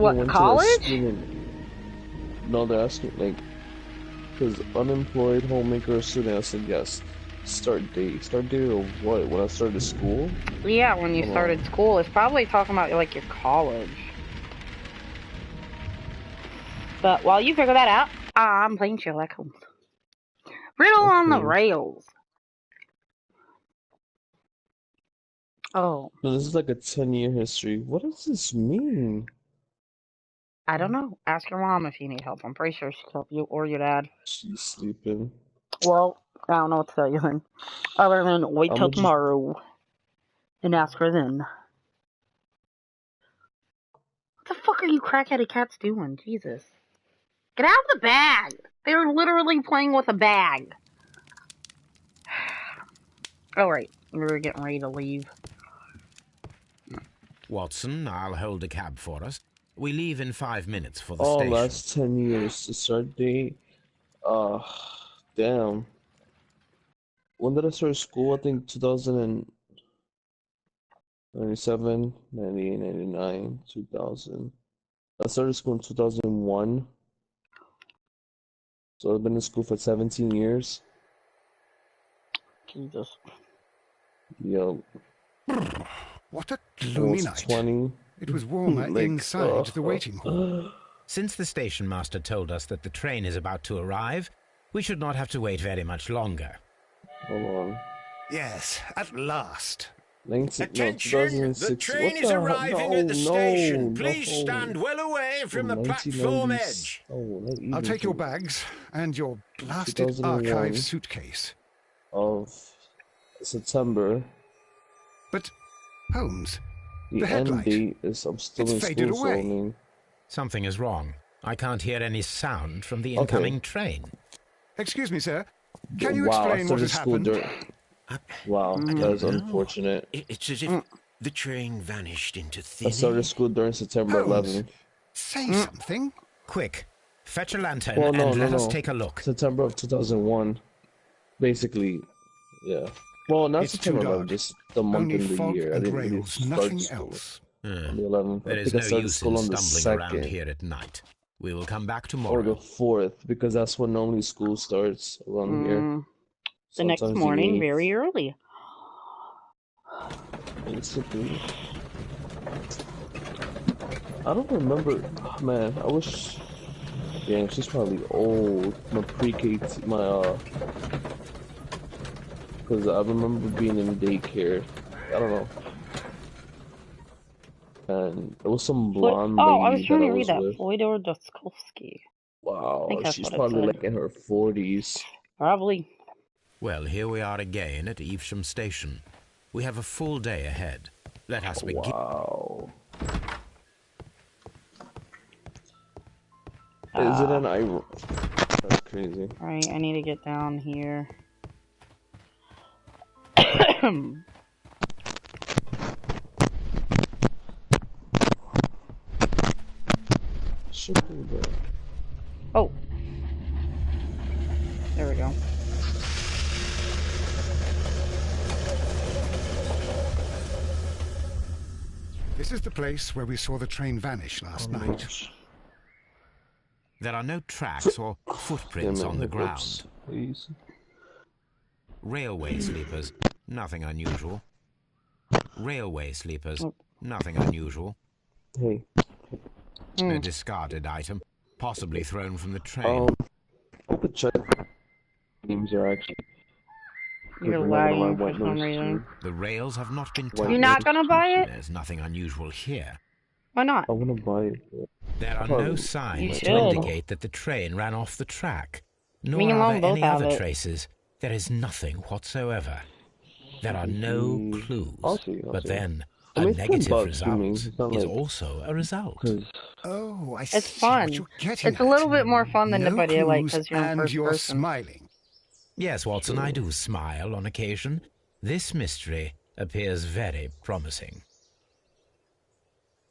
What, went college? to the school and... No, they're asking, like, because unemployed, homemaker, or student, I said yes. Start date. Start date of what? When I started school? Yeah, when you started school. It's probably talking about, like, your college. But while you figure that out, I'm playing Sherlock Holmes. Riddle on the Rails. Oh. So this is like a 10-year history. What does this mean? I don't know. Ask your mom if you need help. I'm pretty sure she'll help you, or your dad. She's sleeping. Well, I don't know what to tell you then. Other than wait till tomorrow and ask her then. What the fuck are you crackheaded cats doing? Jesus. Get out of the bag! They're literally playing with a bag. Oh, right. We were getting ready to leave. Watson, I'll hold a cab for us. We leave in 5 minutes for the station. Last 10 years. The start date. Damn. When did I start school? I think 2097, 98, 99, 2000. I started school in 2001. So I've been in school for 17 years. Jesus. Yo. What a gloomy night. 20. It was warmer inside the waiting hall. Since the station master told us that the train is about to arrive, we should not have to wait very much longer. Hold on. Yes, at last. Attention! The train is arriving at the station. Please stand well away from the platform edge. I'll take your bags and your blasted archive suitcase. Of September. But, Holmes, the end date is I'm still in school, so I mean... Something is wrong. I can't hear any sound from the incoming train. Excuse me, sir. Can you explain what has happened? Wow, that is unfortunate. It's as if the train vanished into thin air. I started school during September 11th. Say something. Quick, fetch a lantern and let us take a look. September of 2001. Basically, yeah. Well, not September 11th, just the month and the year. I didn't really start school on the 11th. There is no use in stumbling around here at night. We will come back tomorrow. Or the 4th, because that's when normally school starts around here. The next morning, very early. Basically. I don't remember. Oh, man, I wish. Dang, she's probably old. My pre-K, because I remember being in daycare. I don't know. And there was some blonde lady. I was trying to read that. Fyodor Dostoevsky. Wow, she's probably like in her 40s. Probably. Well, here we are again at Evesham Station. We have a full day ahead. Let us begin. Wow. Is it an Irish? That's crazy. Alright, I need to get down here. Oh. There we go. This is the place where we saw the train vanish last night. There are no tracks or footprints on the ground. Railway sleepers, nothing unusual. Railway sleepers, nothing unusual. Hey. A discarded item, possibly thrown from the train. I could check. Names are actually. You're lagging for some reason. The rails have not been touched. You're not gonna buy it? There's nothing unusual here. Why not? I wanna buy it. There are no signs to indicate that the train ran off the track. Nor are there any other traces. There is nothing whatsoever. There are no clues. But then, a negative result is also a result. Oh, I see. It's fun. It's a little bit more fun than nobody I like because you're in first person. Smiling. Yes, Watson, I do smile on occasion. This mystery appears very promising.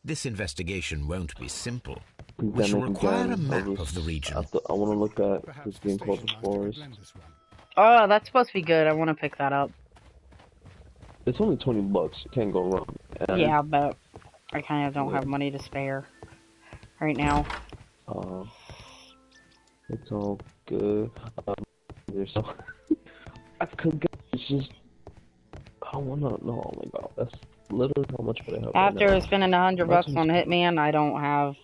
This investigation won't be simple. We shall require a map of the region. I want to look at this game called The Forest. Oh, that's supposed to be good. I want to pick that up. It's only $20. You can't go wrong. Yeah, but I kind of don't have money to spare. right now. It's all good. There's so I could get. It's just I wanna know. Oh my god, that's literally how much I have. After right now. spending $100 on Hitman, I don't have.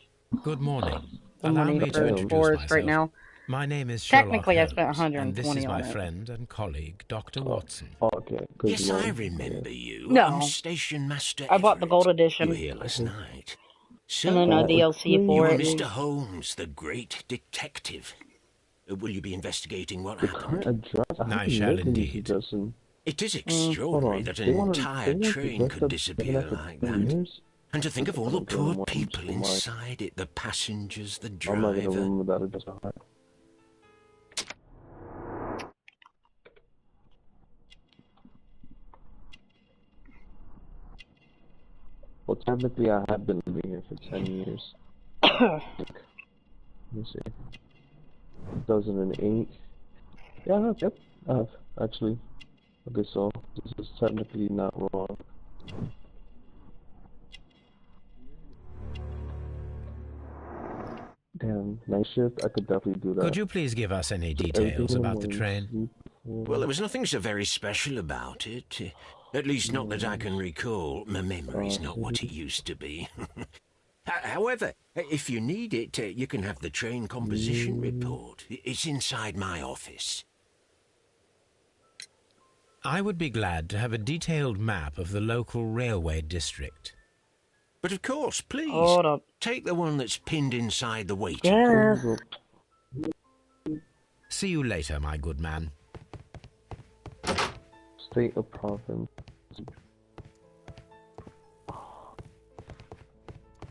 Good morning. The Allow money me to for introduce myself right now. My name is Sherlock Technically, Holmes, I spent 120 and this is my on it. friend and colleague, Dr. Watson. Okay. Yes, I remember you. No. I'm Station Master I bought the gold Everett. edition. You were here last night. So, And then a DLC for you it. were Mr. Holmes, the great detective. Will you be investigating what happened? I shall indeed. It is extraordinary that an entire train could disappear like that. And to think of all the poor people inside it, the passengers, the driver. I'm not gonna remember that address. Well, technically, I have been living here for 10 years. Let me see. 2008. Yeah, yep. I have, actually. Okay, so this is technically not wrong. Damn, night shift, I could definitely do that. Could you please give us any details about the train? Well, there was nothing so very special about it. At least not that I can recall. My memory's not what it used to be. However, if you need it, you can have the train composition report. It's inside my office. I would be glad to have a detailed map of the local railway district. But of course, please. Hold up. Take the one that's pinned inside the waiting room. See you later, my good man. State of province.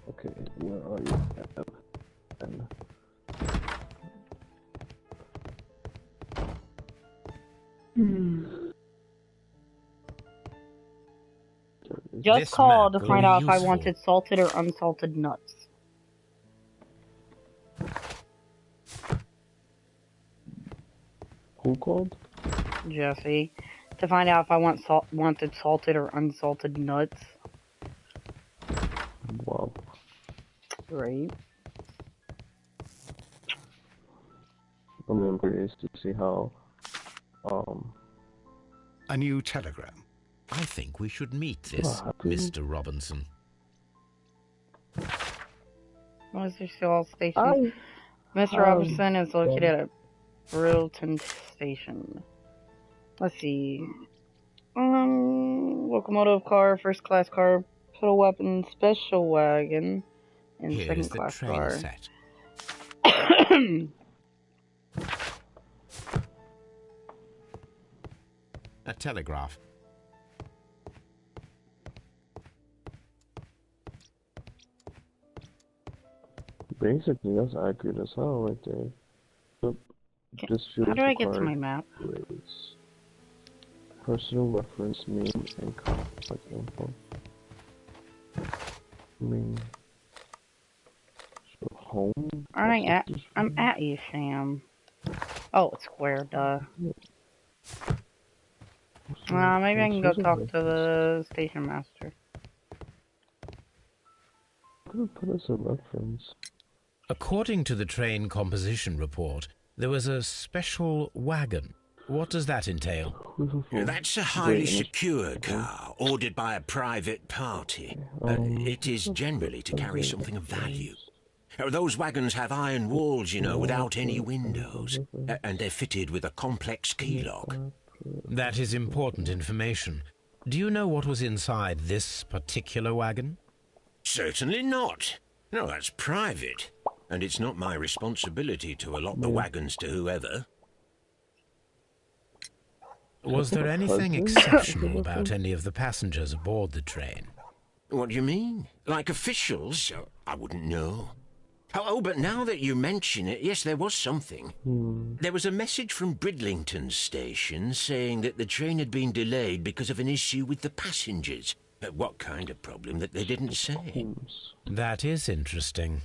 Okay, where are you? Just called to find out if I wanted salted or unsalted nuts. Who called? Jesse. To find out if I wanted salted or unsalted nuts. Wow. Great. I'm curious to see how, A new telegram. I think we should meet this Mr. Robinson. What is your still station? Mr. Robinson is located at Brittleton Station. Let's see. Locomotive car, first class car, pedal weapon, special wagon, and Here second is the class train car. set. A telegraph. Basically, that's accurate as hell right there. How do I get to my map? Personal reference, name, and contact info. Home? I'm at you, Sam. Oh, it's square, duh. Maybe I can go talk to the station master. I'm gonna put as a reference. According to the train composition report, there was a special wagon. What does that entail? That's a highly secure car, ordered by a private party. It is generally to carry something of value. Those wagons have iron walls, you know, without any windows. And they're fitted with a complex key lock. That is important information. Do you know what was inside this particular wagon? Certainly not. No, that's private. And it's not my responsibility to allot the wagons to whoever. Was there anything exceptional about any of the passengers aboard the train? What do you mean? Like officials? I wouldn't know. Oh, but now that you mention it, yes, there was something. There was a message from Bridlington Station saying that the train had been delayed because of an issue with the passengers. What kind of problem that they didn't say? That is interesting.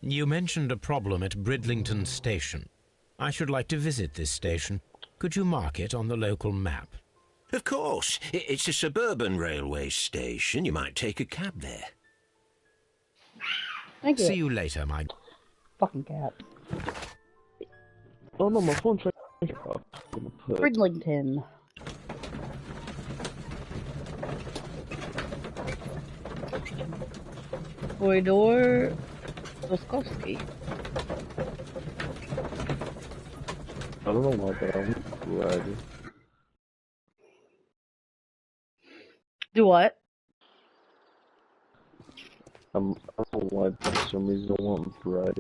You mentioned a problem at Bridlington Station. I should like to visit this station. Could you mark it on the local map? Of course. It's a suburban railway station. You might take a cab there. Thank you. See you later, my... Fucking cat. Oh no, my phone's right here. Bridlington. Fyodor Dostoevsky. I don't know why, but I'm glad. Do what? I don't know why, but for some reason I want bread.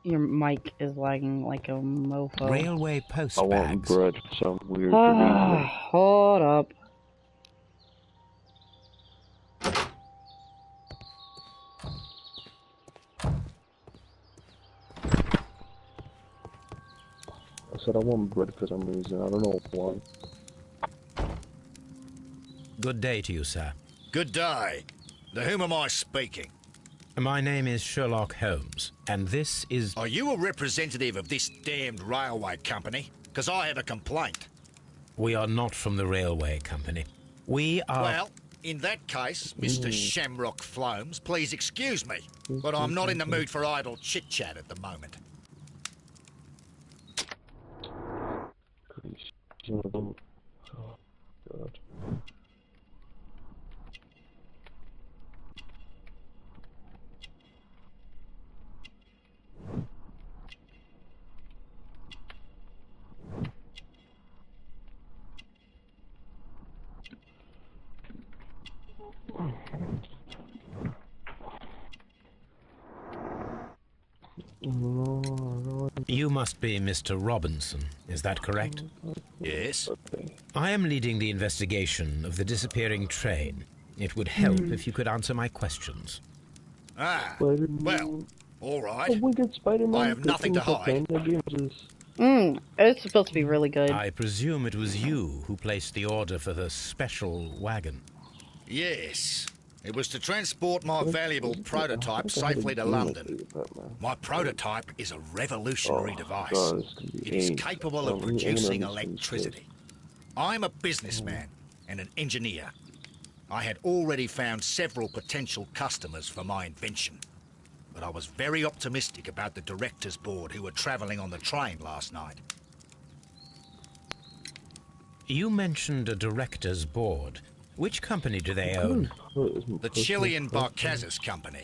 Your mic is lagging like a mofo. Railway post I want bags. bread for some weird reason. Hold up. I said I want bread for some reason. I don't know why. Good day to you, sir. Good day. To whom am I speaking? My name is Sherlock Holmes, and this is... Are you a representative of this damned railway company? Because I have a complaint. We are not from the railway company. We are... Well, in that case, Mr. Shamrock Holmes, please excuse me, but I'm not in the mood for idle chit-chat at the moment. Oh, God. You must be Mr. Robinson, is that correct? Yes. I am leading the investigation of the disappearing train. It would help if you could answer my questions. Ah, well, all right. I have nothing to hide. It's supposed to be really good. I presume it was you who placed the order for the special wagon. Yes. It was to transport my valuable prototype safely to London. My prototype is a revolutionary device. It is capable of producing electricity. I'm a businessman and an engineer. I had already found several potential customers for my invention. But I was very optimistic about the directors' board who were travelling on the train last night. You mentioned a directors' board. Which company do they own? The Chilean Barcazas Company.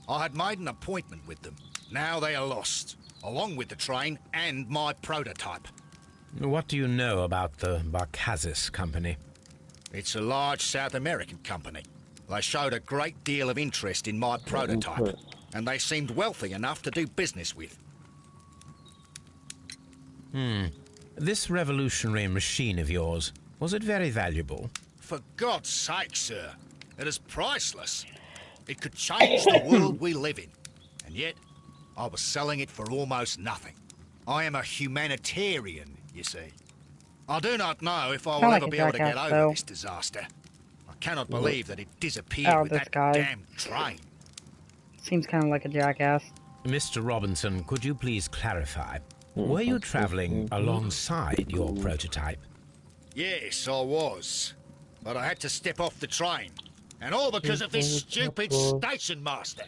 I had made an appointment with them. Now they are lost, along with the train and my prototype. What do you know about the Barcazas Company? It's a large South American company. They showed a great deal of interest in my prototype, and they seemed wealthy enough to do business with. This revolutionary machine of yours, was it very valuable? For God's sake, sir, it is priceless. It could change the world we live in. And yet, I was selling it for almost nothing. I am a humanitarian, you see. I do not know if I will ever be able to get over this disaster. I cannot believe that it disappeared with that damn train. Seems kind of like a jackass. Mr. Robinson, could you please clarify? Were you traveling alongside your prototype? Yes, I was. But I had to step off the train. And all because of this stupid station master.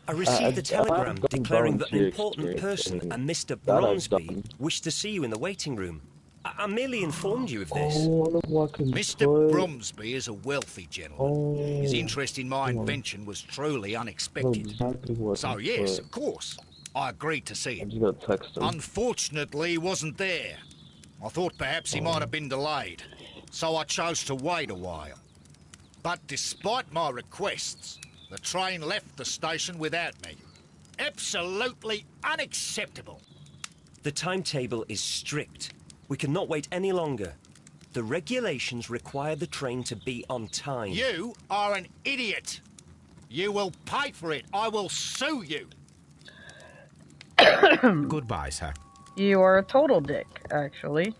I received a telegram declaring that an important person, a Mr. Bromsby, wished to see you in the waiting room. I merely informed you of this. Mr. Bromsby is a wealthy gentleman. His interest in my invention was truly unexpected. So yes, of course, I agreed to see him. Unfortunately, he wasn't there. I thought perhaps he might have been delayed, so I chose to wait a while. But despite my requests, the train left the station without me. Absolutely unacceptable. The timetable is strict. We cannot wait any longer. The regulations require the train to be on time. You are an idiot. You will pay for it. I will sue you. Goodbye, sir. You are a total dick, actually.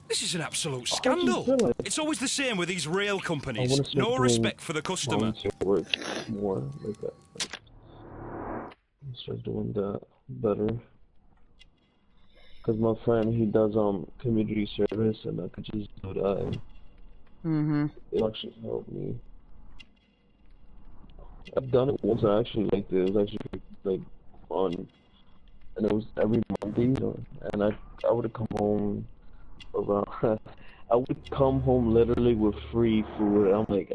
This is an absolute scandal. It's always the same with these rail companies. No respect for the customer. More like that. Start doing that better. Cause my friend, he does community service, and I could just do that. It actually helped me. I've done it once. I actually liked it. It was actually like fun, and it was every Monday. And I would come home around. I would come home literally with free food. I'm like,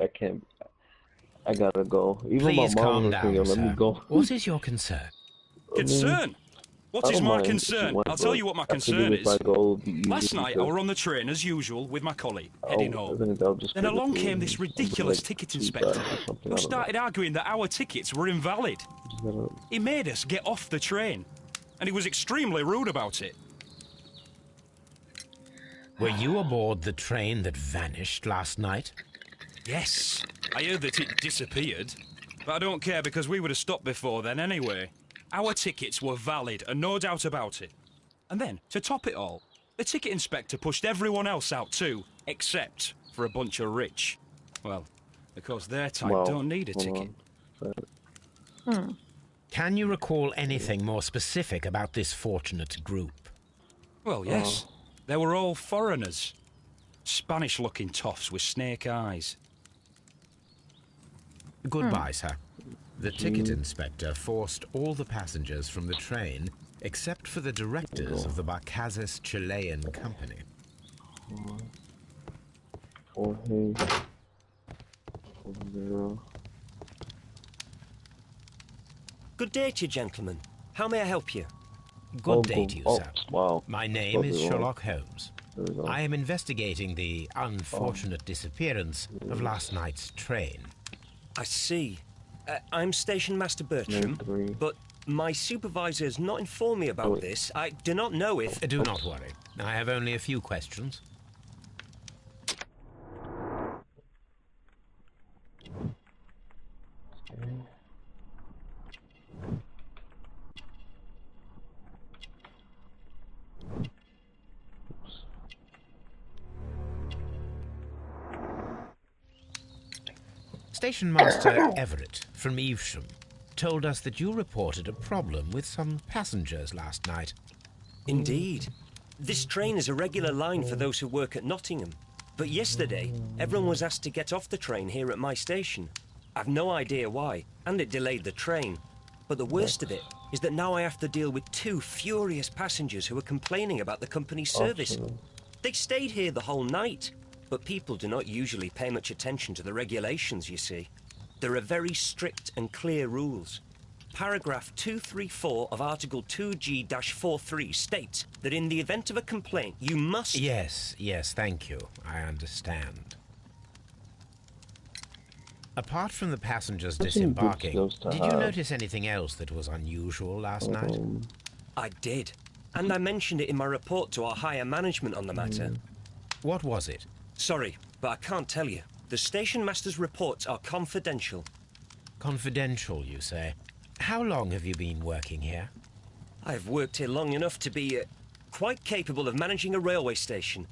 I gotta go. Even Please my mom calm was down, like, let me go. What is your concern? Concern? What is my concern? I'll tell you what my concern is. Last night I were on the train as usual with my colleague, heading home. Then along came this ridiculous ticket inspector who started arguing that our tickets were invalid. He made us get off the train, and he was extremely rude about it. Were you aboard the train that vanished last night? Yes, I heard that it disappeared, but I don't care because we would have stopped before then anyway. Our tickets were valid, and no doubt about it. And then, to top it all, the ticket inspector pushed everyone else out too, except for a bunch of rich. Well, because their type don't need a ticket. Can you recall anything more specific about this fortunate group? Well, yes. They were all foreigners. Spanish-looking toffs with snake eyes. Goodbye, sir. The ticket inspector forced all the passengers from the train except for the directors of the Barcazes Chilean Company. Good day to you, gentlemen. How may I help you? Good day to you, sir. Wow. My name is Sherlock Holmes. I am investigating the unfortunate disappearance of last night's train. I see. I'm Station Master Bertram, but my supervisor has not informed me about this. I do not know if... Do not worry. I have only a few questions. Station Master Everett from Evesham told us that you reported a problem with some passengers last night. Indeed. This train is a regular line for those who work at Nottingham. But yesterday, everyone was asked to get off the train here at my station. I've no idea why, and it delayed the train. But the worst of it is that now I have to deal with 2 furious passengers who are complaining about the company's service. They stayed here the whole night. But people do not usually pay much attention to the regulations, you see. There are very strict and clear rules. Paragraph 234 of Article 2G-43 states that in the event of a complaint, you must... Yes, thank you. I understand. Apart from the passengers disembarking, did you notice anything else that was unusual last night? I did. And I mentioned it in my report to our higher management on the matter. What was it? Sorry, but I can't tell you. The station master's reports are confidential. Confidential, you say? How long have you been working here? I've worked here long enough to be quite capable of managing a railway station.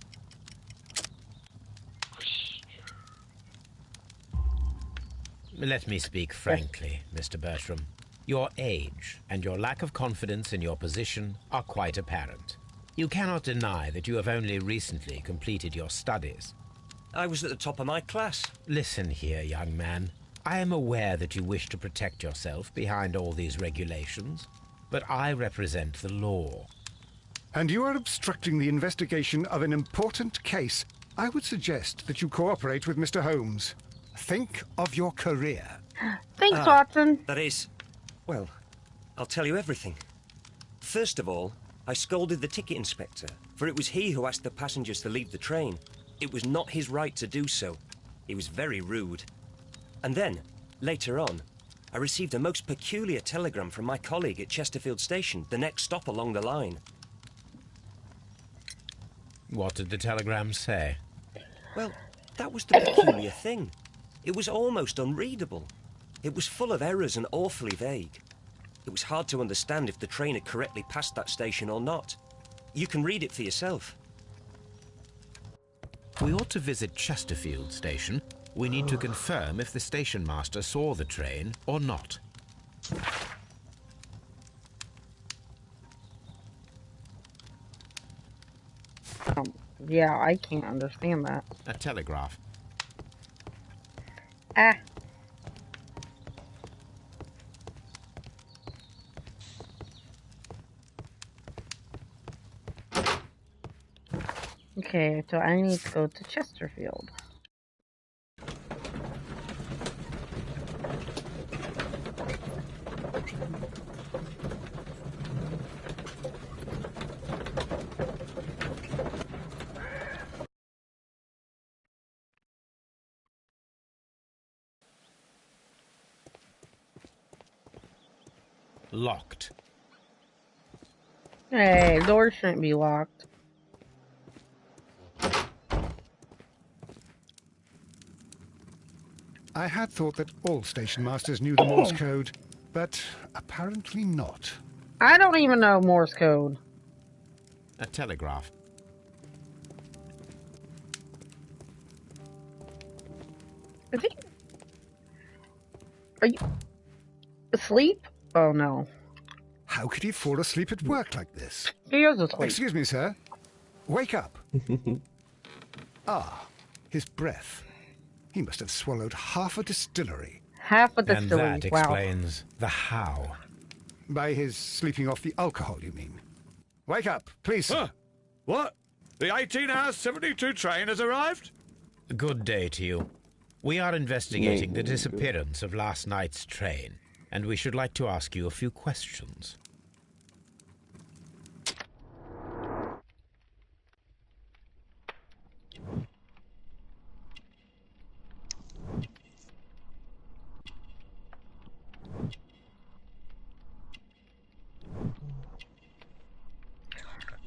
Let me speak frankly, Mr. Bertram. Your age and your lack of confidence in your position are quite apparent. You cannot deny that you have only recently completed your studies. I was at the top of my class. Listen here, young man. I am aware that you wish to protect yourself behind all these regulations, but I represent the law. And you are obstructing the investigation of an important case. I would suggest that you cooperate with Mr. Holmes. Think of your career. Thanks, Watson. That is... Well, I'll tell you everything. First of all, I scolded the ticket inspector, for it was he who asked the passengers to leave the train. It was not his right to do so. He was very rude. And then, later on, I received a most peculiar telegram from my colleague at Chesterfield Station, the next stop along the line. What did the telegram say? Well, that was the peculiar thing. It was almost unreadable. It was full of errors and awfully vague. It was hard to understand if the train had correctly passed that station or not. You can read it for yourself. We ought to visit Chesterfield Station. We need to confirm if the station master saw the train or not. Yeah, I can't understand that. A telegraph. Okay, so I need to go to Chesterfield. Locked. Hey, doors shouldn't be locked. I had thought that all station masters knew the Morse code, but apparently not. I don't even know Morse code. A telegraph. Are you asleep? Oh no. How could he fall asleep at work like this? He is asleep. Excuse me, sir. Wake up. His breath. He must have swallowed half a distillery. Half a distillery, and that explains the how. By his sleeping off the alcohol, you mean? Wake up, please, sir. Huh? What? The 18-hour 72 train has arrived? Good day to you. We are investigating the disappearance of last night's train, and we should like to ask you a few questions.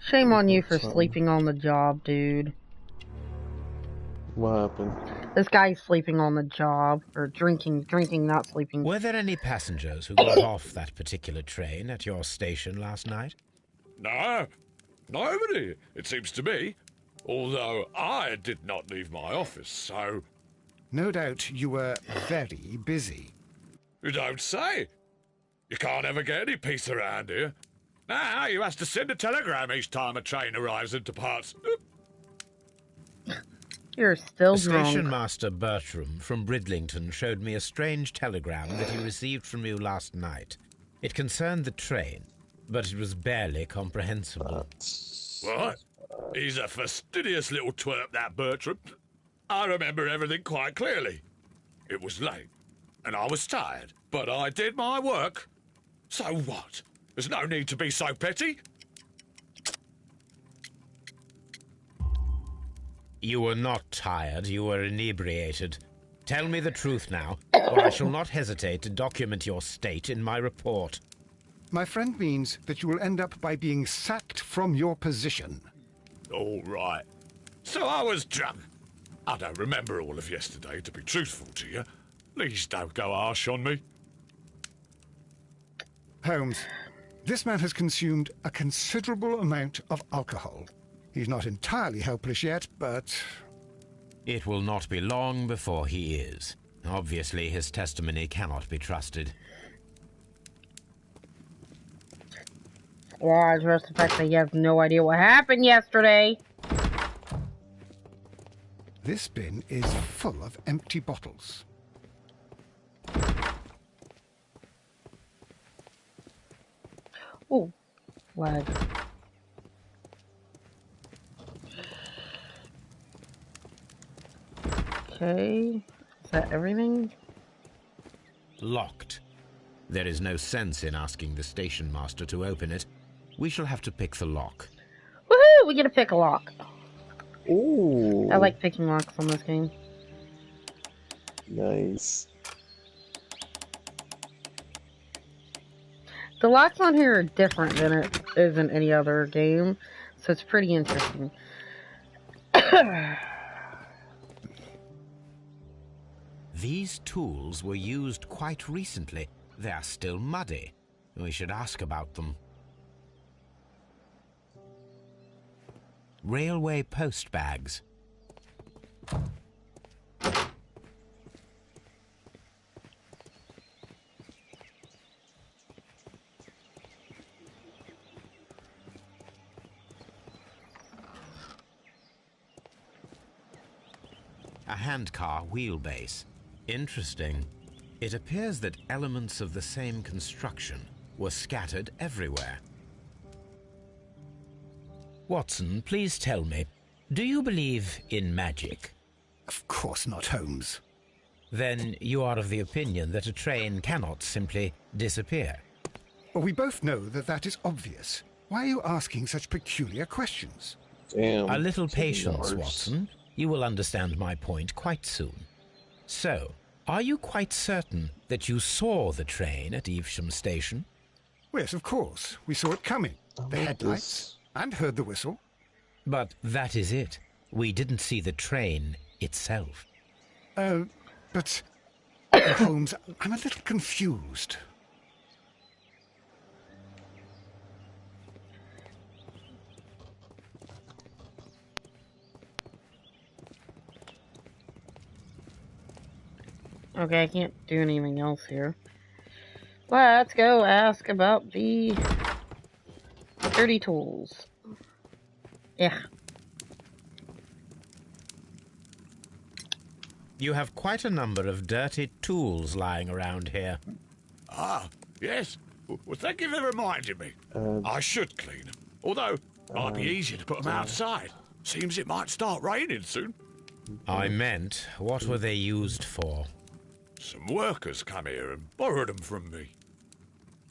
Shame on you for sleeping on the job, dude. What happened? This guy's sleeping on the job. Or drinking, not sleeping. Were there any passengers who got off that particular train at your station last night? No, nobody, it seems to me. Although I did not leave my office, so... No doubt you were very busy. You don't say. You can't ever get any peace around here. Now you have to send a telegram each time a train arrives and departs. You're still drunk. Station Master Bertram from Bridlington showed me a strange telegram that he received from you last night. It concerned the train, but it was barely comprehensible. What? He's a fastidious little twerp, that Bertram. I remember everything quite clearly. It was late, and I was tired, but I did my work. So what? There's no need to be so petty. You were not tired, you were inebriated. Tell me the truth now, or I shall not hesitate to document your state in my report. My friend means that you will end up by being sacked from your position. All right. So I was drunk. I don't remember all of yesterday, to be truthful to you. Please don't go harsh on me. Holmes, this man has consumed a considerable amount of alcohol. He's not entirely helpless yet, but... It will not be long before he is. Obviously, his testimony cannot be trusted. Well, I trust the fact that he has no idea what happened yesterday. This bin is full of empty bottles. Oh, lag. Okay, is that everything? Locked. There is no sense in asking the station master to open it. We shall have to pick the lock. Woohoo! We get to pick a lock. Ooh. I like picking locks on this game. Nice. The locks on here are different than it is in any other game, so it's pretty interesting. These tools were used quite recently. They are still muddy. We should ask about them. Railway post bags. A handcar wheelbase. Interesting. It appears that elements of the same construction were scattered everywhere. Watson, please tell me, Do you believe in magic? Of course not, Holmes. Then you are of the opinion that a train cannot simply disappear? Well, we both know that that is obvious. Why are you asking such peculiar questions? Damn. A little patience, Watson. You will understand my point quite soon. So, are you quite certain that you saw the train at Evesham Station? Yes, of course. We saw it coming. The headlights. And heard the whistle. But that is it. We didn't see the train itself. But... Holmes, I'm a little confused. Okay, I can't do anything else here. Let's go ask about the dirty tools. Yeah. You have quite a number of dirty tools lying around here. Ah, yes. Well, thank you for reminding me. I should clean them. Although, it might be easier to put them outside. Seems it might start raining soon. I meant, what were they used for? Some workers come here and borrowed them from me.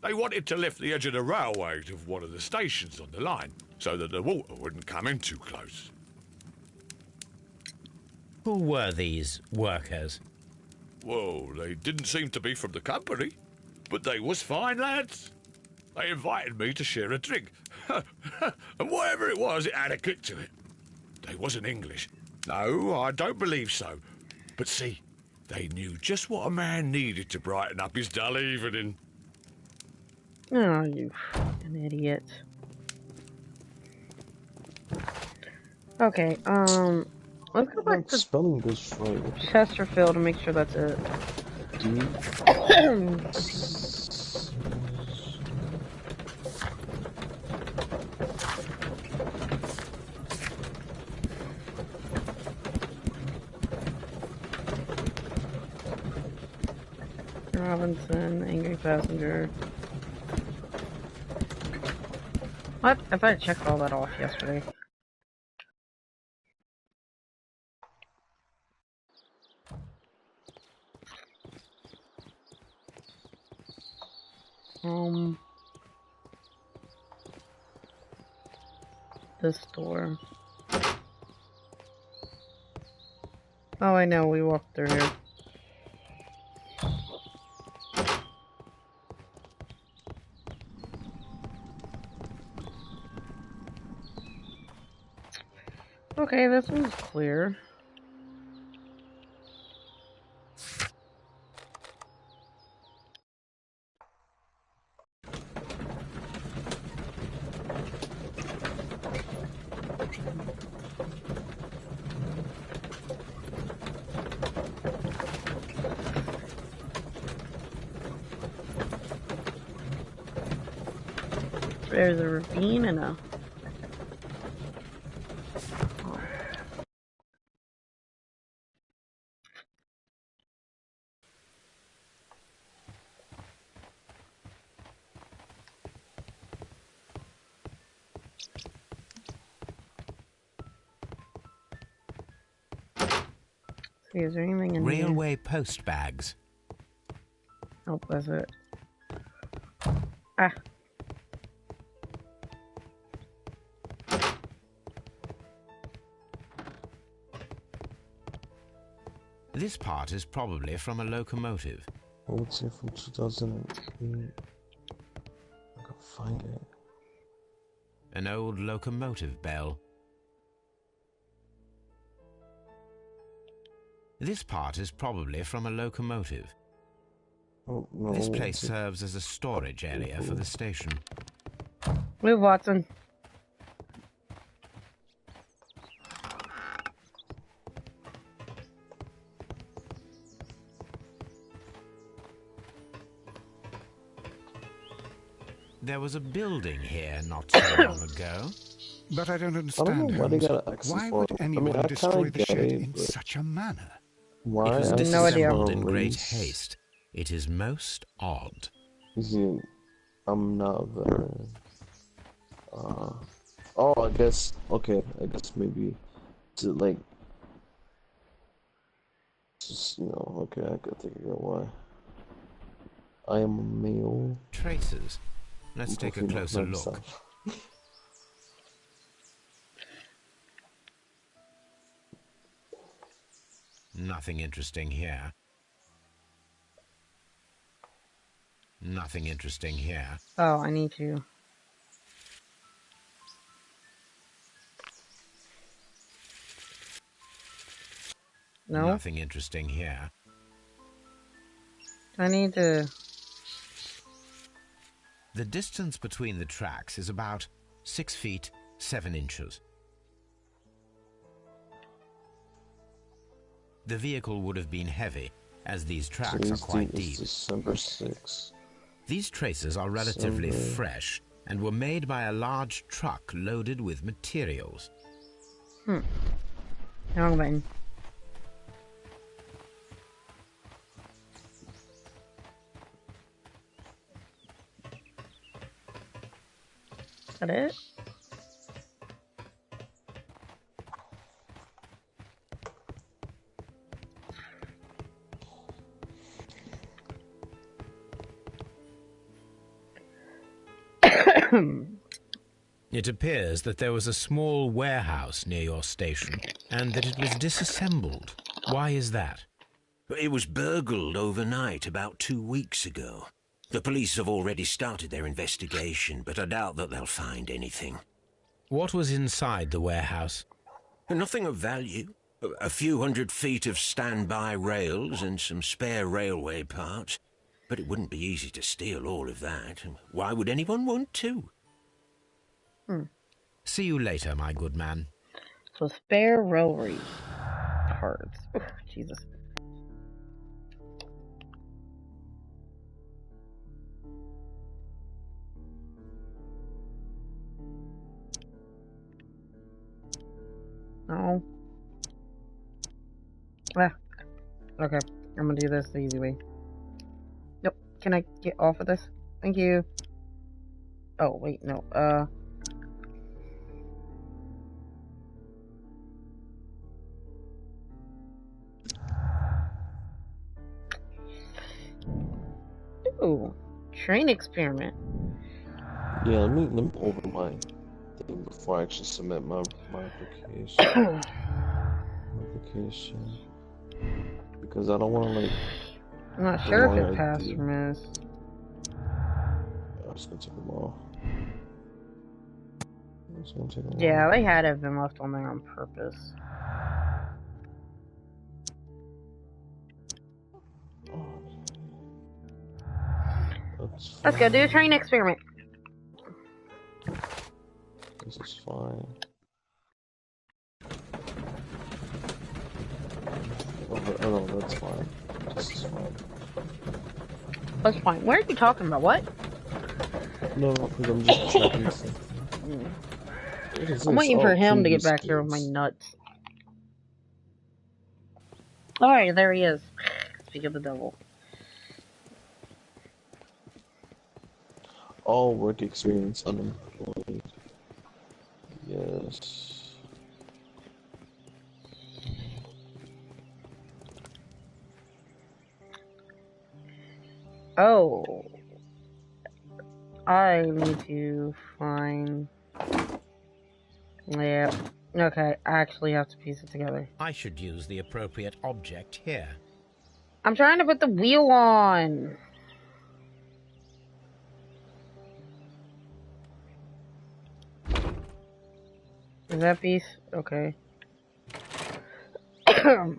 They wanted to lift the edge of the railway to one of the stations on the line, so that the water wouldn't come in too close. Who were these workers? Well, they didn't seem to be from the company, but they was fine lads. They invited me to share a drink, and whatever it was, it had a kick to it. They wasn't English. No, I don't believe so. But see, they knew just what a man needed to brighten up his dull evening. Oh, you fucking idiot. Okay, let's go back to spelling this right. Chesterfield to make sure that's it. Robinson, angry passenger. What? I thought I checked all that off yesterday. This door. Oh, I know, we walked through here. Okay, this one's clear. There's a ravine and a... See, is there anything in here? Railway post bags. Oh, that's it. Ah. This part is probably from a locomotive. I would say from 2008. I can't find it. An old locomotive bell. This part is probably from a locomotive. Oh, no, this place serves as a storage area for the station. Move, Watson. There was a building here not so long ago. But I don't understand, why would anyone destroy the shed in such a manner? Why? It was disassembled in great haste. It is most odd. See, I'm not very... oh, I guess... Okay, I guess maybe to like, just, you know, okay, I can think of why. I am a male. Traces. Let's take a closer look. Nothing interesting here. Nothing interesting here. Oh, I need to. No? Nothing interesting here. I need to... The distance between the tracks is about 6 feet, 7 inches. The vehicle would have been heavy, as these tracks are quite deep. December 6th. These traces are relatively fresh and were made by a large truck loaded with materials. Wrong button. Is that it? It appears that there was a small warehouse near your station and that it was disassembled. Why is that? It was burgled overnight about 2 weeks ago. The police have already started their investigation, but I doubt that they'll find anything. What was inside the warehouse? Nothing of value. A few 100 feet of standby rails and some spare railway parts. But it wouldn't be easy to steal all of that. Why would anyone want to? See you later, my good man. So spare railway parts. Oh, Jesus. No. Ah. Okay. I'm gonna do this the easy way. Nope. Can I get off of this? Thank you. Oh, wait, no. Ooh. Train experiment. Yeah, let me over my thing before I actually submit my application. Because I don't want to, like... I'm not sure if it passed or missed. I'm just gonna take them all. Yeah, they had to have been left on there on purpose. Let's go do a train experiment. This is fine. Oh no, that's fine. This is fine. That's fine. What are you talking about? What? No, because I'm just checking something. I'm waiting for him to get back here with my nuts. Alright, there he is. Speak of the devil. All work experience unemployed. Yes. Oh. I need to find... Yeah. Okay, I actually have to piece it together. I should use the appropriate object here. I'm trying to put the wheel on. Is that piece? Okay.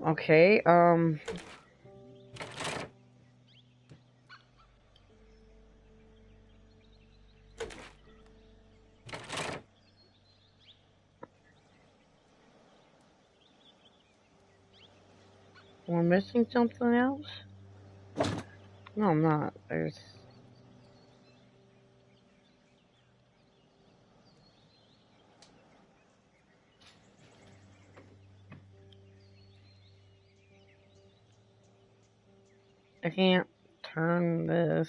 Okay, we're missing something else? No, I'm not. There's... I can't turn this.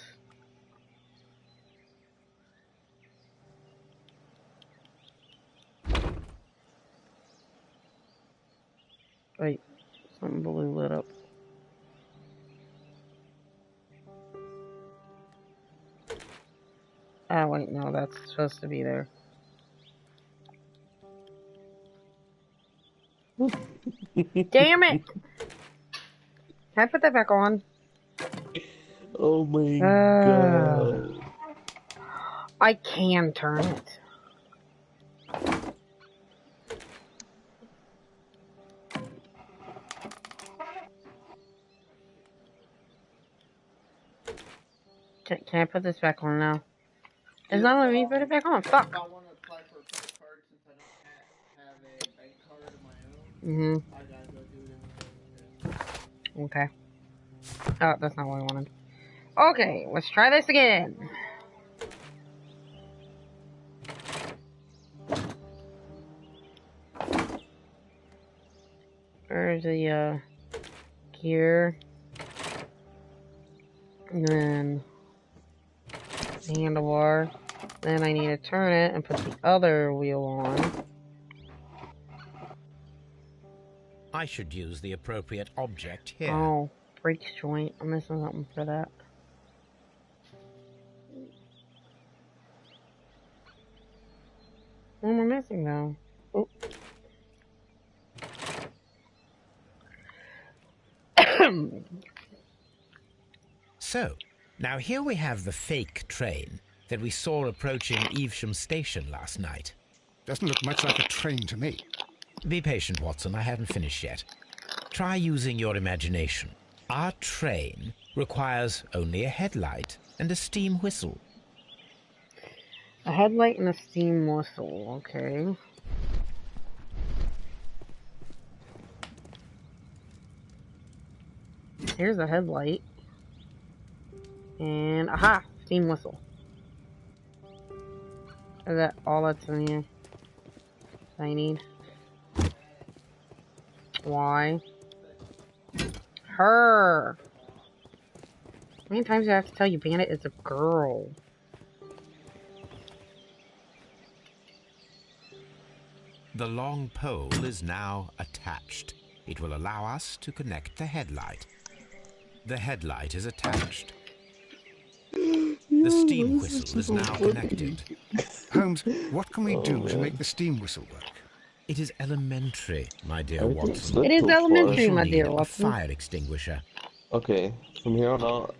Wait, something blue lit up. Oh, wait, no, that's supposed to be there. Damn it! Can I put that back on? Oh my god. I can turn it. Can I put this back on now? It's not letting me put it back on. Fuck. If I want to apply for a credit card since I don't have a bank card of my own, I gotta go do it in the Okay. Oh, that's not what I wanted. Okay, let's try this again. There's the gear. And then the handlebar. Then I need to turn it and put the other wheel on. I should use the appropriate object here. Oh, brakes joint. I'm missing something for that. What am I missing though? Oh. So, now here we have the fake train that we saw approaching Evesham Station last night. Doesn't look much like a train to me. Be patient, Watson. I haven't finished yet. Try using your imagination. Our train requires only a headlight and a steam whistle. A headlight and a steam whistle, okay. Here's a headlight. And, aha! Steam whistle. Is that all that's in here? I need? Why? Her! How many times do I have to tell you Bandit is a girl? The long pole is now attached. It will allow us to connect the headlight. The headlight is attached. The steam whistle is now connected. Holmes, what can we do to make the steam whistle work? It is elementary, my dear Watson. It is elementary, my dear Watson. A Watson. fire extinguisher. Okay, from here on out.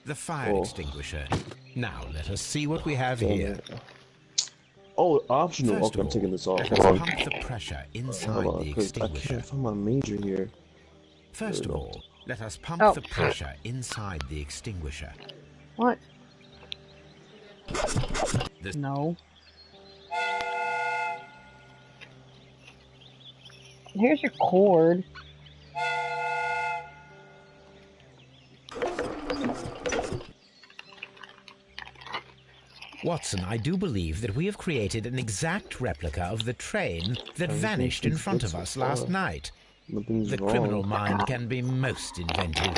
The fire extinguisher. Now let us see what we have here. Oh, optional. First okay, I'm taking this off. Let us pump the pressure inside the I extinguisher. can't find my major here. First of all, let us pump the pressure inside the extinguisher. What? No. Here's your cord. Watson, I do believe that we have created an exact replica of the train that vanished in front of us last night. The criminal mind can be most inventive.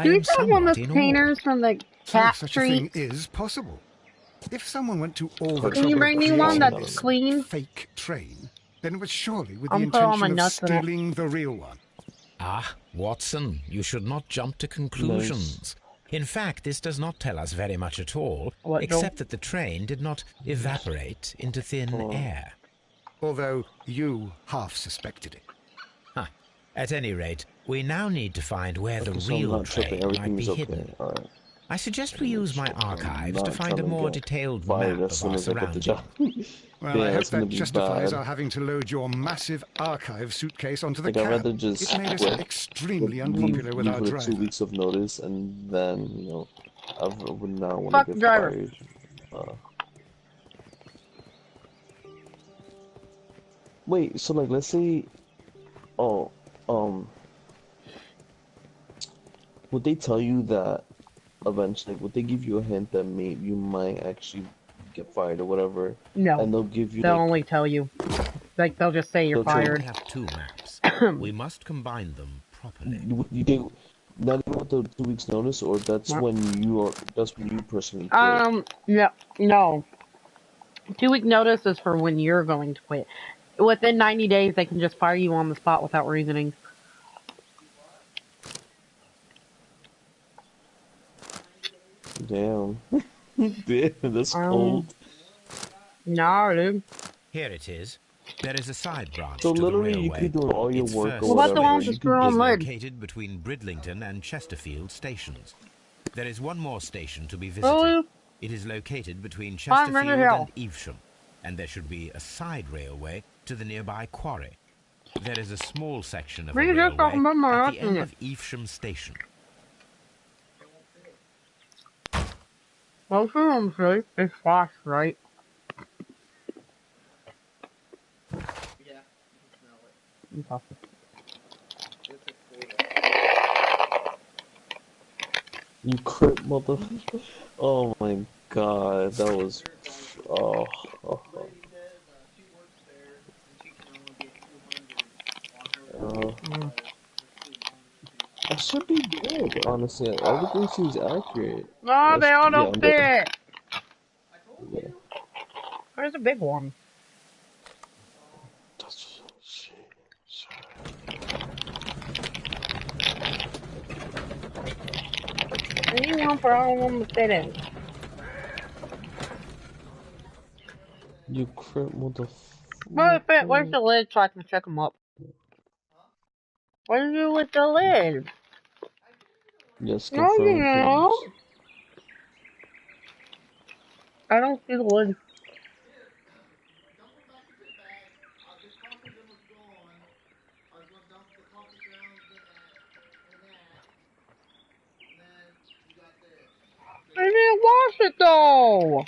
Do we have one of those painters from the cat such street? a thing is possible. If someone went to all the Can you bring me one that's clean? Fake train, then it was surely with the I'm put all my intention of nuts in it. stealing the real one. Ah, Watson, you should not jump to conclusions. In fact, this does not tell us very much at all, except that the train did not evaporate into thin air. Although you half suspected it. At any rate, we now need to find where the real train might be hidden. Right. I suggest we use my archives to find a more detailed map of our surroundings. Well, I hope that justifies our having to load your massive archive suitcase onto the cab. I'd just it made us extremely unpopular with our driver. 2 weeks of notice, and then, you know, I would not want to get fired. Wait, so, like, let's say, would they tell you that eventually, would they give you a hint that maybe you might actually get fired or whatever? No. And they'll give you. They'll only tell you. Like, they'll just say you're fired. We have two maps. We must combine them properly. Not even with the 2 weeks notice, or that's when you personally quit? No. 2 week notice is for when you're going to quit. Within 90 days, they can just fire you on the spot without reasoning. Damn. Damn, that's cold. No, dude. Here it is. There is a side branch so to the railway. You could do all your work or whatever. What about the one with the screw on lid? Located between Bridlington and Chesterfield stations. There is one more station to be visited. It is located between Chesterfield and Evesham, and there should be a side railway to the nearby quarry. There is a small section of a railway at the end of Evesham station. Most of them say it's fast, right? Yeah, you can smell it. Impossible. You crip motherfucker. Oh my god, that was... Oh. That should be good, honestly. Everything seems accurate. No, they all don't fit. Yeah. Where's the big one? I need one for all of them to fit in. You crip motherfucker. Where's the lid so I can check them up? What do you do with the lid? Yes, confirm, please. I don't see the lid. I didn't wash it though.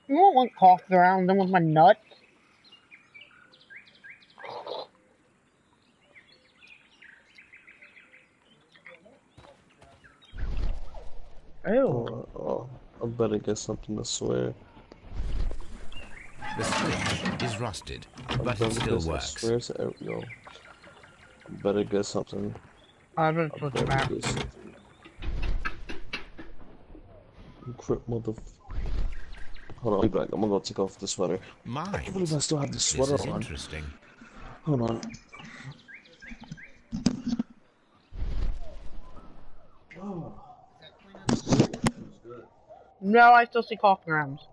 You don't want coffee around them with my nuts. Ew. I better get something to swear. The switch is rusted, but it still works. I swear to yo. Better get something. I better switch back. You crip motherfucker. Hold on, I'll be back. I'm gonna go take off the sweater. I can't believe I still have the sweater on. Interesting. Hold on. No, I still see coffee grounds.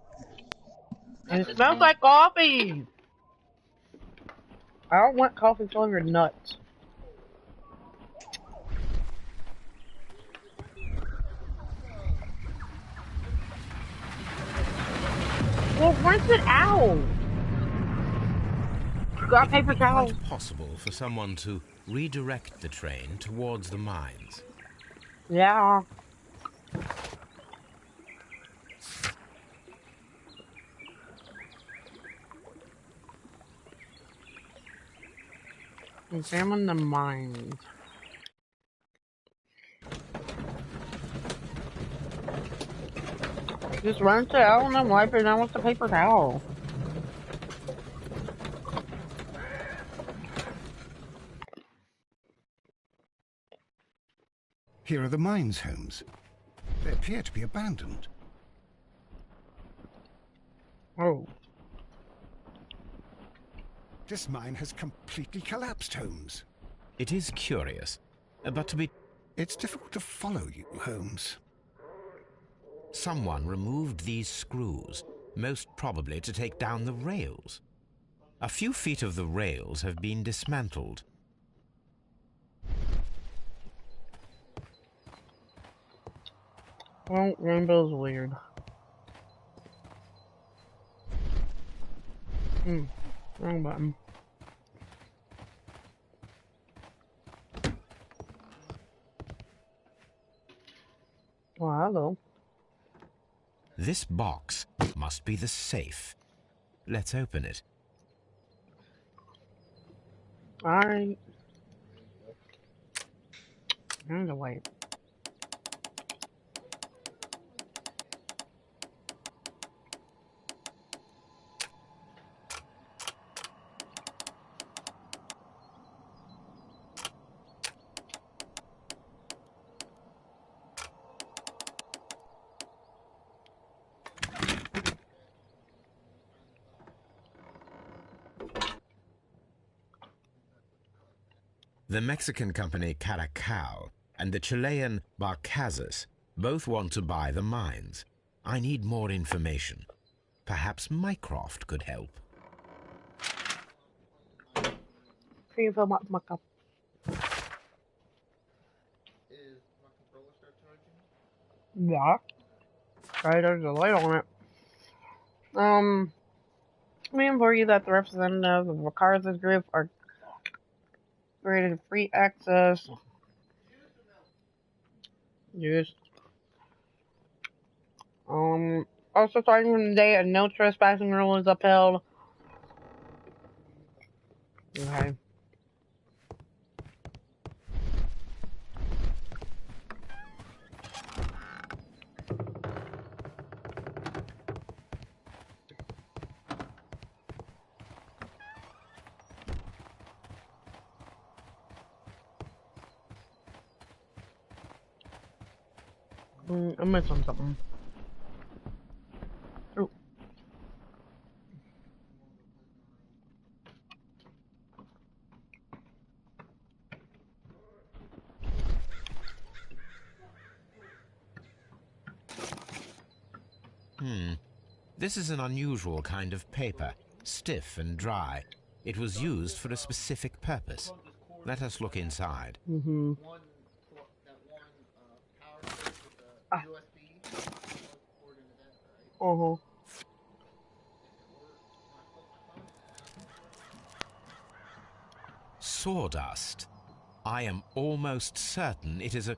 And it smells like coffee! I don't want coffee flavored nuts. Well, rinse it out! You got paper towels? It's possible for someone to redirect the train towards the mines. Yeah. Examine the mines. Just rinse it out and then wipe it down with the paper towel. Here are the mines, Holmes. They appear to be abandoned. Oh. This mine has completely collapsed, Holmes. It is curious, but to be... It's difficult to follow you, Holmes. Someone removed these screws, most probably to take down the rails. A few feet of the rails have been dismantled. Well, rainbow's weird. Wrong button. Well, hello. This box must be the safe. Let's open it. Alright. I'm gonna wait. The Mexican company Caracal and the Chilean Barcazas both want to buy the mines. I need more information. Perhaps Mycroft could help. Can you fill my cup? Is my controller start charging? Yeah. Right, there's a light on it. We inform you that the representatives of Barcazas group are granted free access. Yes. Also starting from the day a no trespassing rule is upheld. Okay. I'm missing something. Oh. This is an unusual kind of paper, stiff and dry. It was used for a specific purpose. Let us look inside. Mm-hmm. Uh-huh. Sawdust. I am almost certain it is a...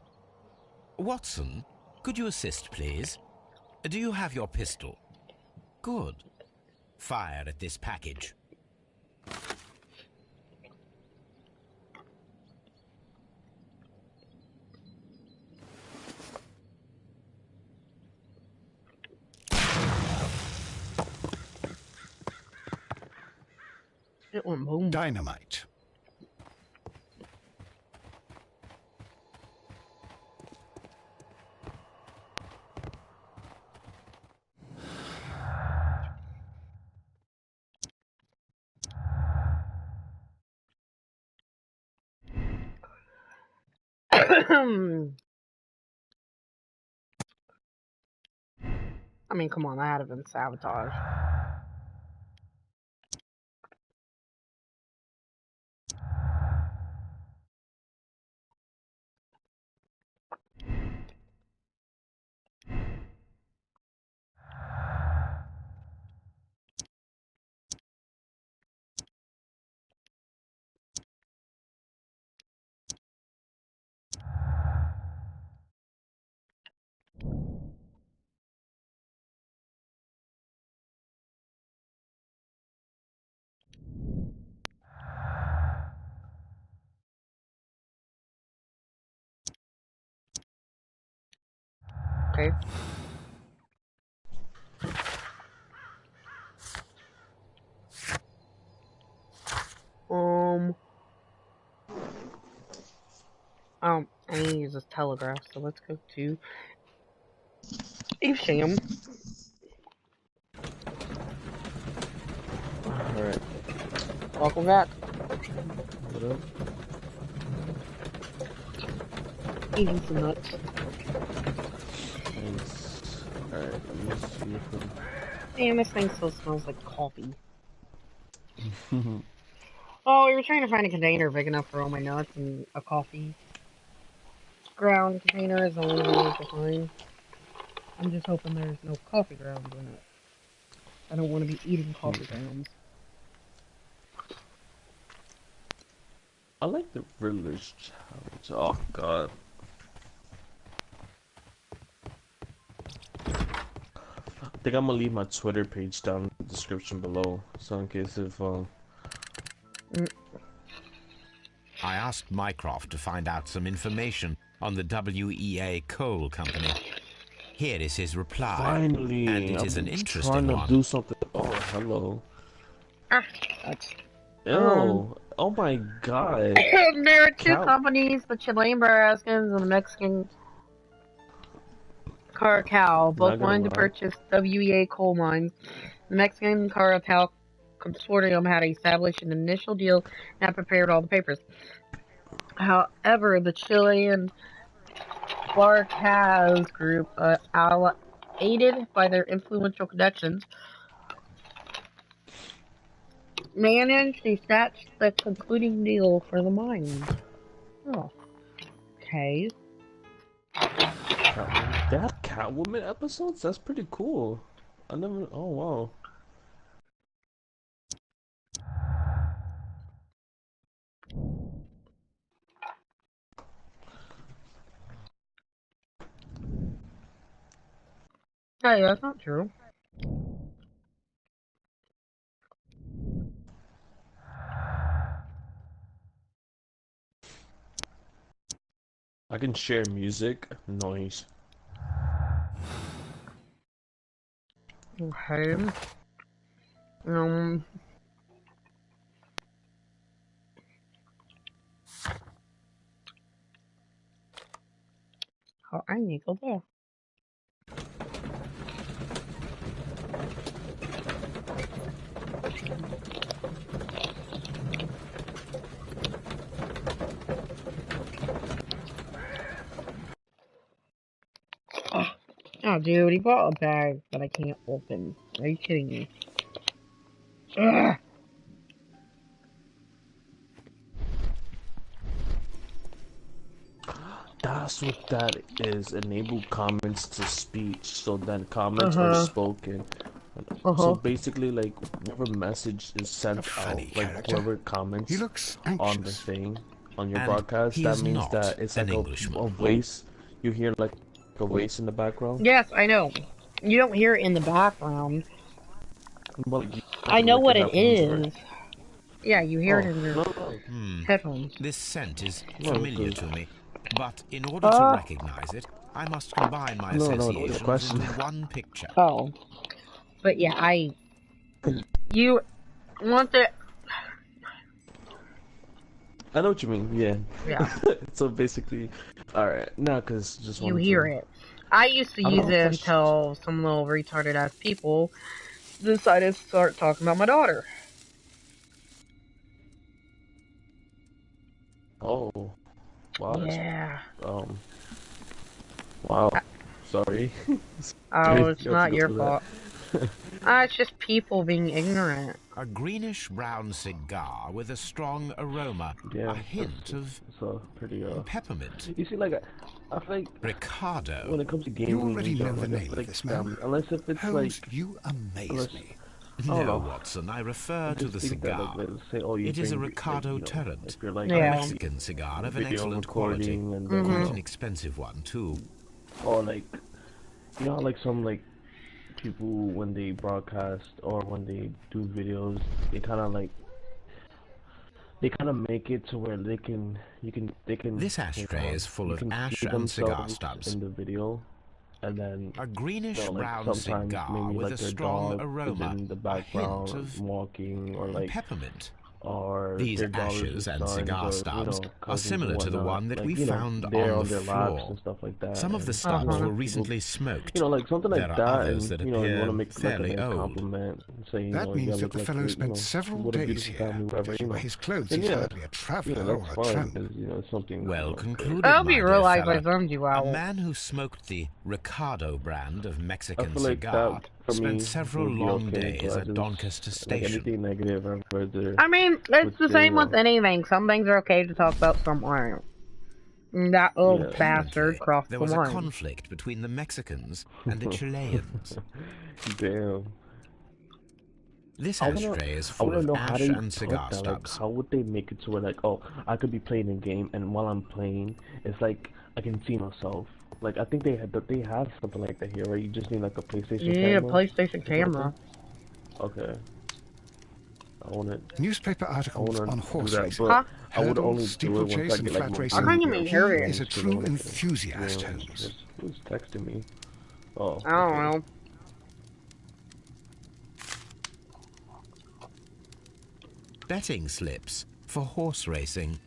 Watson, could you assist, please? Do you have your pistol? Good. Fire at this package. It went boom. Dynamite. I mean, come on, that had to have been sabotage. Okay. I need to use this telegraph, so let's go to Evesham. Alright. Welcome back. What up? Eating some nuts. Nice. Alright, let me see if I'm... Damn, this thing still smells like coffee. Oh, we were trying to find a container big enough for all my nuts, and a coffee ground container is the only one we can find. I'm just hoping there's no coffee grounds in it. I don't want to be eating coffee grounds. I like the Riddler's challenge. Oh god. I think I'm gonna leave my Twitter page down in the description below, so in case if I asked Mycroft to find out some information on the WEA Coal Company. Here is his reply. Finally, and it is an interesting trying to one. do something. Oh, hello. That's... Ew. Oh my god. There are two companies, the Chilean Brascans and the Mexican Caracal, both wanted to purchase WEA coal mines. The Mexican Caracal consortium had established an initial deal and had prepared all the papers. However, the Chilean Barcaz group, aided by their influential connections, managed to snatch the concluding deal for the mine. Oh, okay. They have Catwoman episodes? That's pretty cool. I never. Oh, wow. Hey, that's not true. I can share music. Noise. Okay. Oh, I need to go there. Oh, dude, he bought a bag that I can't open. Are you kidding me? Ugh. That's what that is. Enable comments to speech. So then comments are spoken. So basically, like, whatever message is sent out, like whoever comments on the thing, on your broadcast, that means that it's like a voice. You hear like a voice in the background. Yes, I know. You don't hear it in the background. Well, I know like what it is. Yeah, you hear it in your headphones. This scent is familiar to me, but in order to recognize it, I must combine my associations into one picture. Oh. But yeah, you want the... I know what you mean, yeah. Yeah. So basically, alright, no, because just you hear it. I used to use it until some little retarded ass people decided to start talking about my daughter. Oh. Wow. Yeah. Wow. Sorry. Oh, it's not your fault. It's just people being ignorant. A greenish-brown cigar with a strong aroma, a hint of peppermint. You see, like, I feel like Ricardo. when it comes to gaming, you already know the name of this man. Unless if it's Holmes, like, you amaze me. No, Watson, I refer to the cigar. It is a Ricardo Turrent, a Mexican cigar of an excellent quality. Quite an expensive one, too. Or like, you know how like some like people when they broadcast or when they do videos, they kind of make it to where they can This ashtray is full of ash and cigar stubs in the video, and then a greenish brown cigar maybe with like a strong aroma, in the background, walking, or like peppermint. Or these ashes and cigar stubs are similar to the one that we found on the floor. And stuff like that. Some of the stubs were recently smoked. Like something like there that. are others that appear you want to make fairly like a nice old. Compliment, say, that means that the fellow spent several days here. Judging by his clothes, he's hardly a traveller or a tramp. Well concluded, I hope my you dear realize fella. I zoned you out. A man who smoked the Ricardo brand of Mexican cigar spent several long days at Doncaster Station. Anything negative I've heard there. I mean, it's the same with anything. Some things are okay to talk about, some aren't. That old bastard crossed the line. There was a conflict between the Mexicans and the Chileans. Damn. This ashtray is full of ash and cigar stubs. Like, how would they make it to where, like, oh, I could be playing a game, and while I'm playing, it's like I can see myself. Like, I think they have something like that here, right? You just need like a PlayStation camera. Yeah, PlayStation camera. Okay. I want it. Newspaper articles on horse racing. I would only steeplechase and flat racing. I can't even hear it. Is a true enthusiast, Holmes. Who's texting me? Oh. I don't know. Betting slips for horse racing.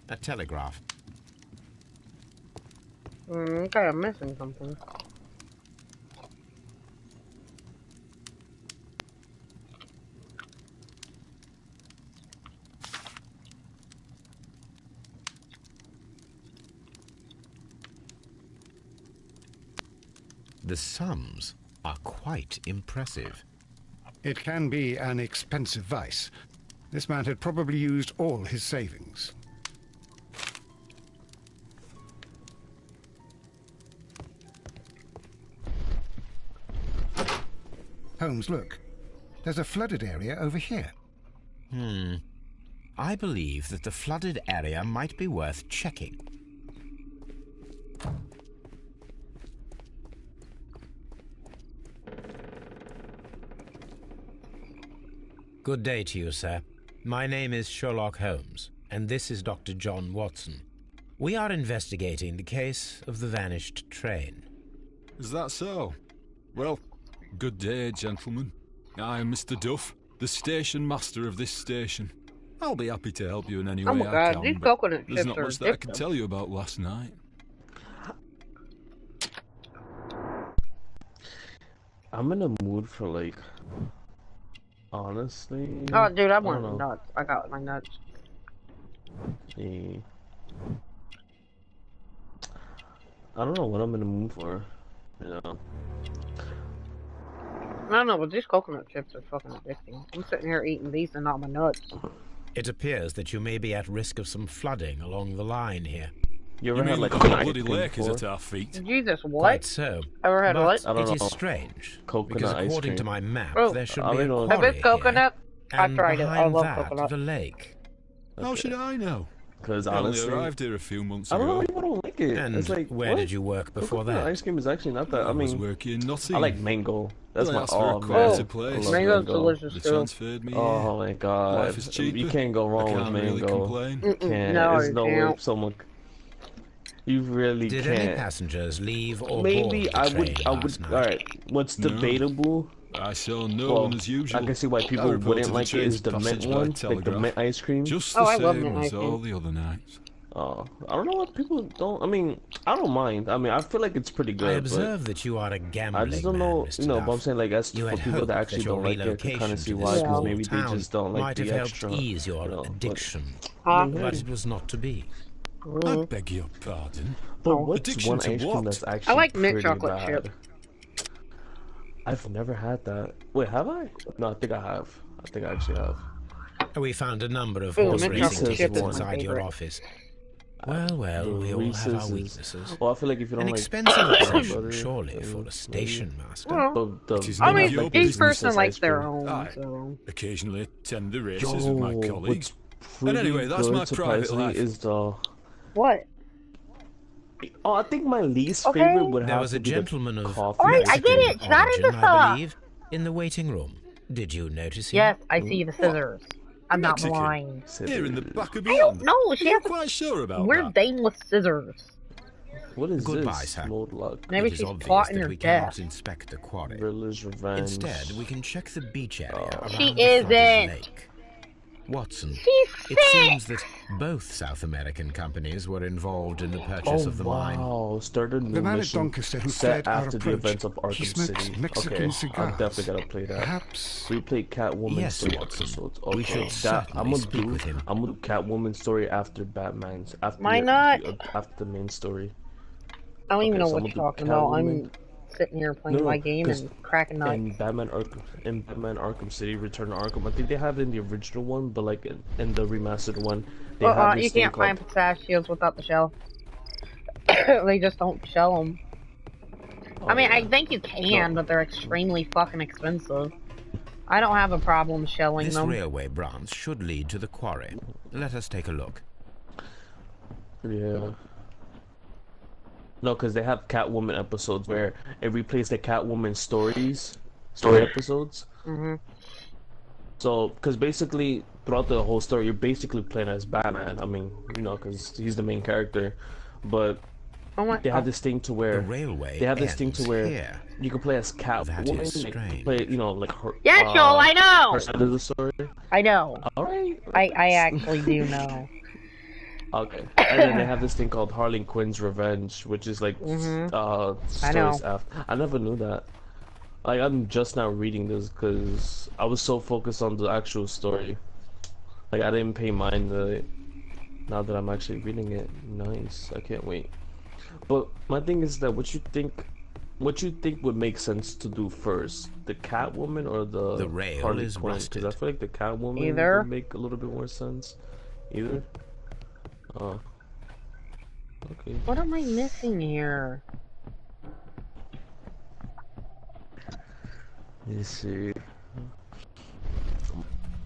a telegraph. Okay, I'm missing something. The sums are quite impressive. It can be an expensive vice. This man had probably used all his savings. Holmes, look. There's a flooded area over here. I believe that the flooded area might be worth checking. Good day to you, sir. My name is Sherlock Holmes, and this is Dr. John Watson. We are investigating the case of the vanished train. Is that so? Well, good day, gentlemen. I am Mr. Duff, the station master of this station. I'll be happy to help you in any way I can, these but coconut there's chips not are much that I can addictive. tell you about last night. I'm in a mood for, like, honestly... Oh, dude, I want nuts. I got my nuts. Yeah. I don't know what I'm in the mood for, you know. I don't know, but these coconut chips are fucking addicting. I'm sitting here eating these and not my nuts. It appears that you may be at risk of some flooding along the line here. You ever had, like, the an ice bloody cream lake is before? at our feet. Jesus, what? Quite so. Ever had But what? I don't it know. is strange, Coconut because ice according cream. to my map, Oh, there should I be a don't know. quarry If it's coconut, here, I've tried it. I behind love that, coconut. the lake. How should I know? Because I only honestly... arrived here a few months I don't know, ago. people don't like it. And It's like, where what? did you work before Coconut that? ice cream is actually not that... I was mean, working in Nottingham. I like mango. That's Well, my... that's for a Oh, quieter man. place. I love Mango's mango. delicious They too. transferred me here. Oh my god. Life is cheaper. You can't go I wrong with can't really mango. complain. Can't. No, There's you no way can't. someone... You really Did can't. any passengers leave or board Maybe the I train would... last night? Alright, what's No. debatable... I saw no Well, one as usual. I can see why I people reported wouldn't the like it train's is the mint passage by one, like the telegraph. mint ice cream. Just Oh, the I love same mint as ice cream. all the other nights. I don't know what people don't... I mean, I don't mind. I mean, I feel like it's pretty good, I but observe that you are a I gambling just don't man, know, Mr. you know, Duff. but I'm saying, like, as You for had people hoped that actually that your don't like it, I can relocation kind of to see this why, because small maybe they town just don't like might have the helped extra, ease your you know, but- addiction, Huh? but it was not to be. I beg your pardon. But what's Addiction one to ice cream what? that's actually like mint pretty chocolate bad? chip. I've never had that. Wait, have I? No, I think I have. I think I actually have. We found a number of Ooh, horse mint racing chocolate tickets chip is my inside your favorite. office. Well, we all have our weaknesses. Well, I feel like if you don't An like expensive obsession, butter, surely, then for a station master. Well, the It is I none mean, of your like each business. person ice likes their cream. own, Aye. so... Occasionally attend the races with my Yo, colleagues. what's pretty anyway, that's good, my private surprisingly, life. is the... What? Oh, I think my least Okay. favorite would There have was to a be gentleman the of coffee. Alright, I get it. She got origin, into I stuff. believe, in the waiting room. Did you notice him? Yes, I see the scissors. I'm not Mexican? blind. Here in the back of I beyond. don't know. She Are you has quite sure about weird that? thing with scissors. What is Goodbye, this? sir. Mold luck. Maybe It is she's obvious plotting that her we cannot death. inspect the quarry. Riddler's Revenge. Instead, we can check the beach area around She the flooded isn't. lake. Watson, She's it sick. seems that both South American companies were involved in the purchase Oh of the mine. wow! Started The new man at mission Doncaster who set fled our after the approach. events of He Arkham smokes City. Mexican Okay, I'm cigars. definitely gonna play that. Perhaps We played Catwoman's Yes, story Watson. episodes. We Okay, should that certainly I'm gonna speak do. with him. I'm gonna do Catwoman's story after Batman's. After Why not? After the main story. I don't even Okay, know so what I'm you're gonna talking do about. Catwoman. I'm sitting here playing No, my game 'cause and cracking nuts. In Batman Arkham City, Return to Arkham. I think they have it in the original one, but like in the remastered one, they have this You thing can't called. find pistachios without the shell. They just don't shell them. I mean, I think you can, but they're extremely fucking expensive. I don't have a problem shelling This them. railway branch should lead to the quarry. Let us take a look. Yeah. No, because they have Catwoman episodes where it replays the Catwoman story episodes. So, because basically throughout the whole story, you're basically playing as Batman. I mean, you know, because he's the main character, but they have this thing to where The railway they have this thing to ends where here. you can play as That is Catwoman, like, strange. play, you know, like her. Yeah, Joel, I know. Her side of the story. I know. All right. I actually do know. Okay. And then they have this thing called Harley Quinn's Revenge, which is like stories after. I never knew that. Like I'm just now reading this because I was so focused on the actual story. Like I didn't pay mind to it. Now that I'm actually reading it, nice. I can't wait. But my thing is that what you think would make sense to do first, the Catwoman or the rail Harley is Quinn? rusted. Because I feel like the Catwoman would make a little bit more sense. Either. Oh. Okay. What am I missing here? Let me see.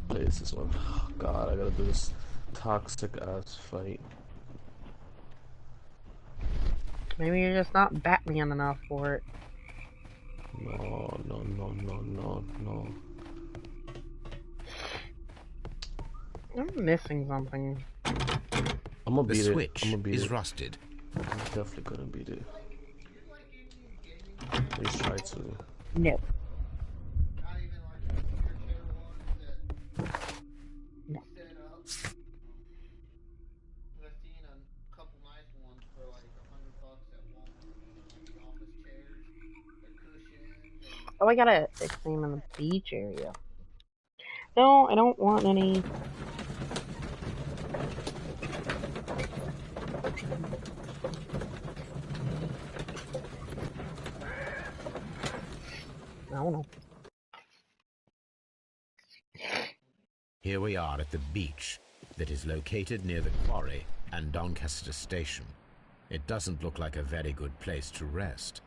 Play this one. Oh, God, I gotta do this toxic ass fight. Maybe you're just not Batman enough for it. No. I'm missing something. I'm gonna beat it. The switch is rusted. I'm definitely gonna beat it. At least try to. No. Oh, I gotta examine the beach area. No, I don't want any. I don't know. Here we are at the beach that is located near the quarry and Doncaster Station. It doesn't look like a very good place to rest.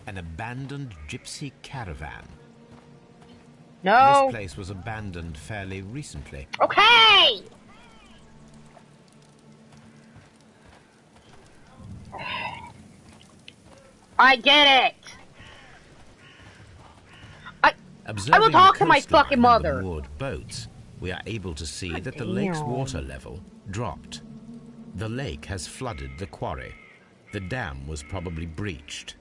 An abandoned gypsy caravan. No! This place was abandoned fairly recently. Okay! I get it! I will talk to my fucking mother! Moored boats, we are able to see that the lake's water level dropped. The lake has flooded the quarry. The dam was probably breached.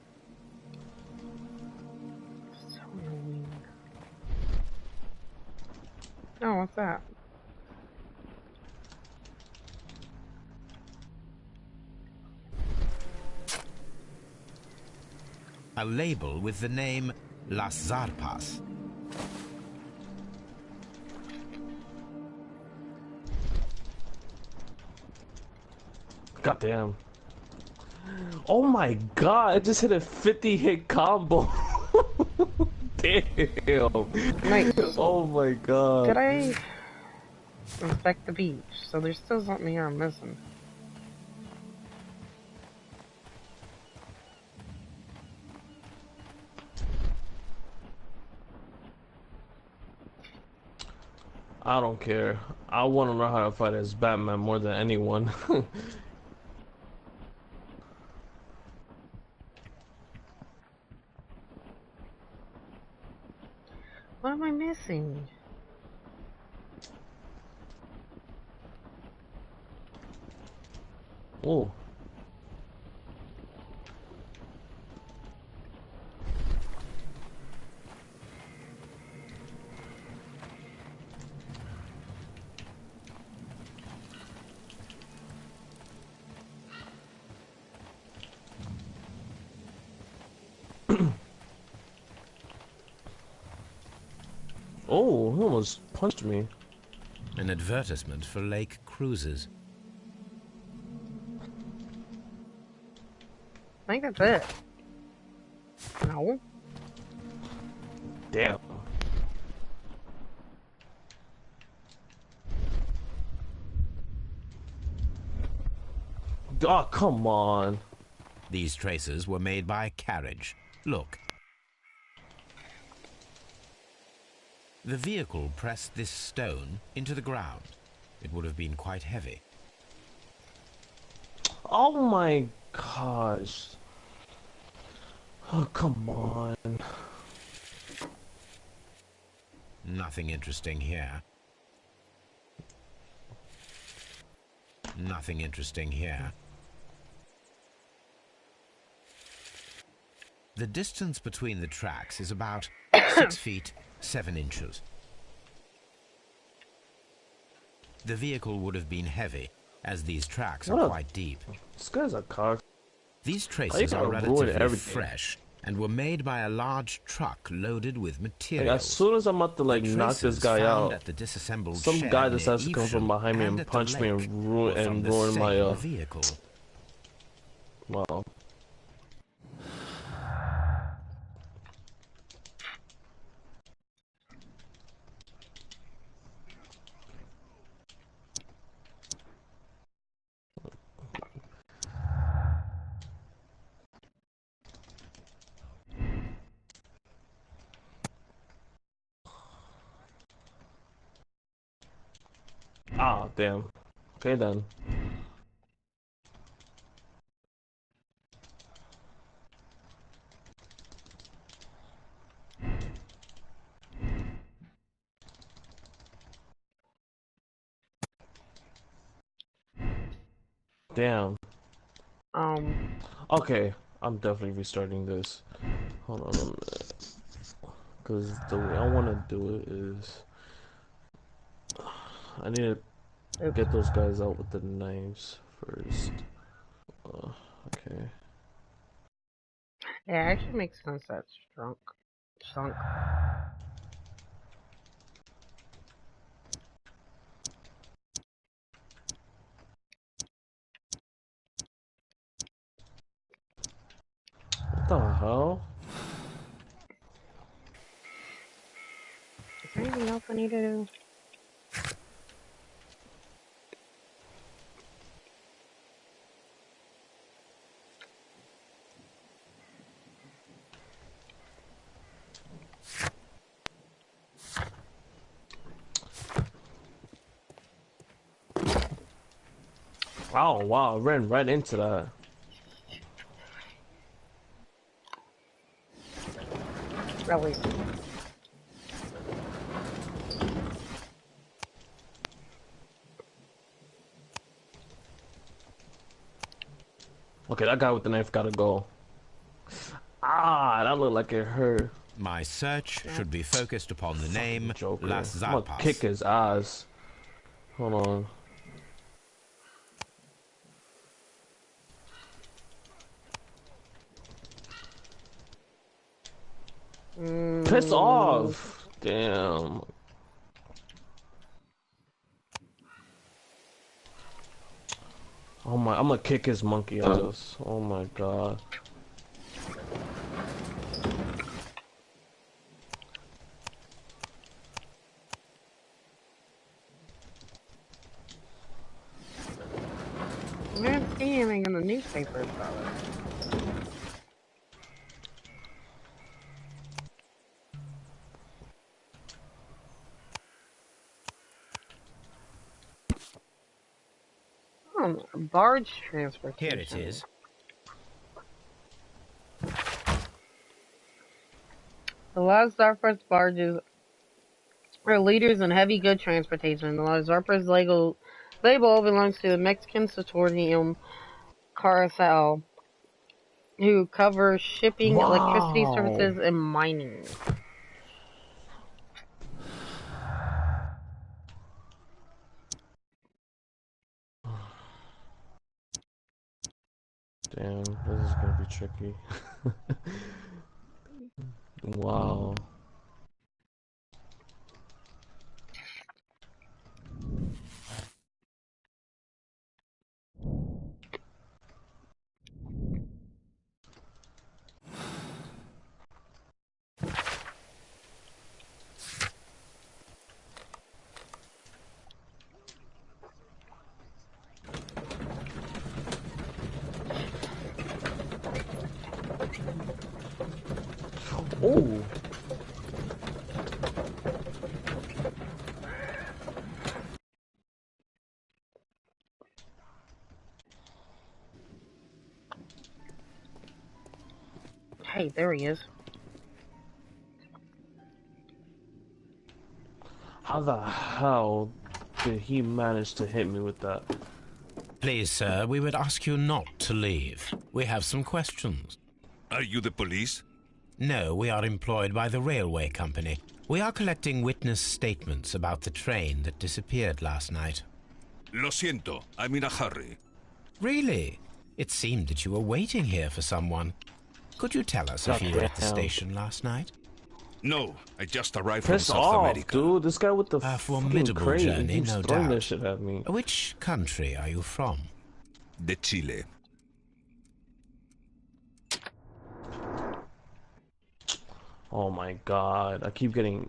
Oh, what's that? A label with the name Las Zarpas. Goddamn. Oh my god, I just hit a 50-hit combo. Damn. Nice. Oh my god. Did I inspect the beach? So there's still something here I'm missing. I don't care. I want to learn how to fight as Batman more than anyone. What am I missing? Oh. Oh, he almost punched me. An advertisement for lake cruises. I think that's it. No. Damn. Oh, come on. These traces were made by a carriage. Look. The vehicle pressed this stone into the ground. It would have been quite heavy. Oh my gosh. Oh, come on. Nothing interesting here. Nothing interesting here. The distance between the tracks is about 6 feet 7 inches. The vehicle would have been heavy, as these tracks are quite deep. This guy's a car. These traces are relatively fresh and were made by a large truck loaded with materials. Like, as soon as I'm about to knock this guy out, at the disassembled some guy decides to come from behind me and punch me and ruin my vehicle. Wow. Ah, damn. Okay then. Damn. Okay, I'm definitely restarting this. Hold on a minute. Because the way I want to do it is... I need to get those guys out with the knives first. Okay. Yeah, it actually makes sense that sunk. What the hell? Is there anything else I need to do? Oh wow, I ran right into that. Really? Okay, that guy with the knife gotta go. Ah, that looked like it hurt. My search should be focused upon the name Las Zarpas. I'm gonna kick his ass. Hold on. Piss off! Damn. Oh my, I'm gonna kick his monkey ass. Oh my god. I didn't see anything in the newspaper about it. Barge transportation. Here it is. The Las Zarpas barges are leaders in heavy good transportation. The Las Zarpas label belongs to the Mexican Consortium Carousel, who covers shipping, electricity services, and mining. Damn, this is gonna be tricky. Wow. Oh. Hey, there he is. How the hell did he manage to hit me with that? Please, sir, we would ask you not to leave. We have some questions. Are you the police? No, we are employed by the railway company. We are collecting witness statements about the train that disappeared last night. Lo siento, I'm in a hurry. Really? It seemed that you were waiting here for someone. Could you tell us if you were at the station last night? No, I just arrived from South America. Dude, this guy with the a formidable journey, no doubt. That shit at me. Which country are you from? De Chile. Oh my god, I keep getting...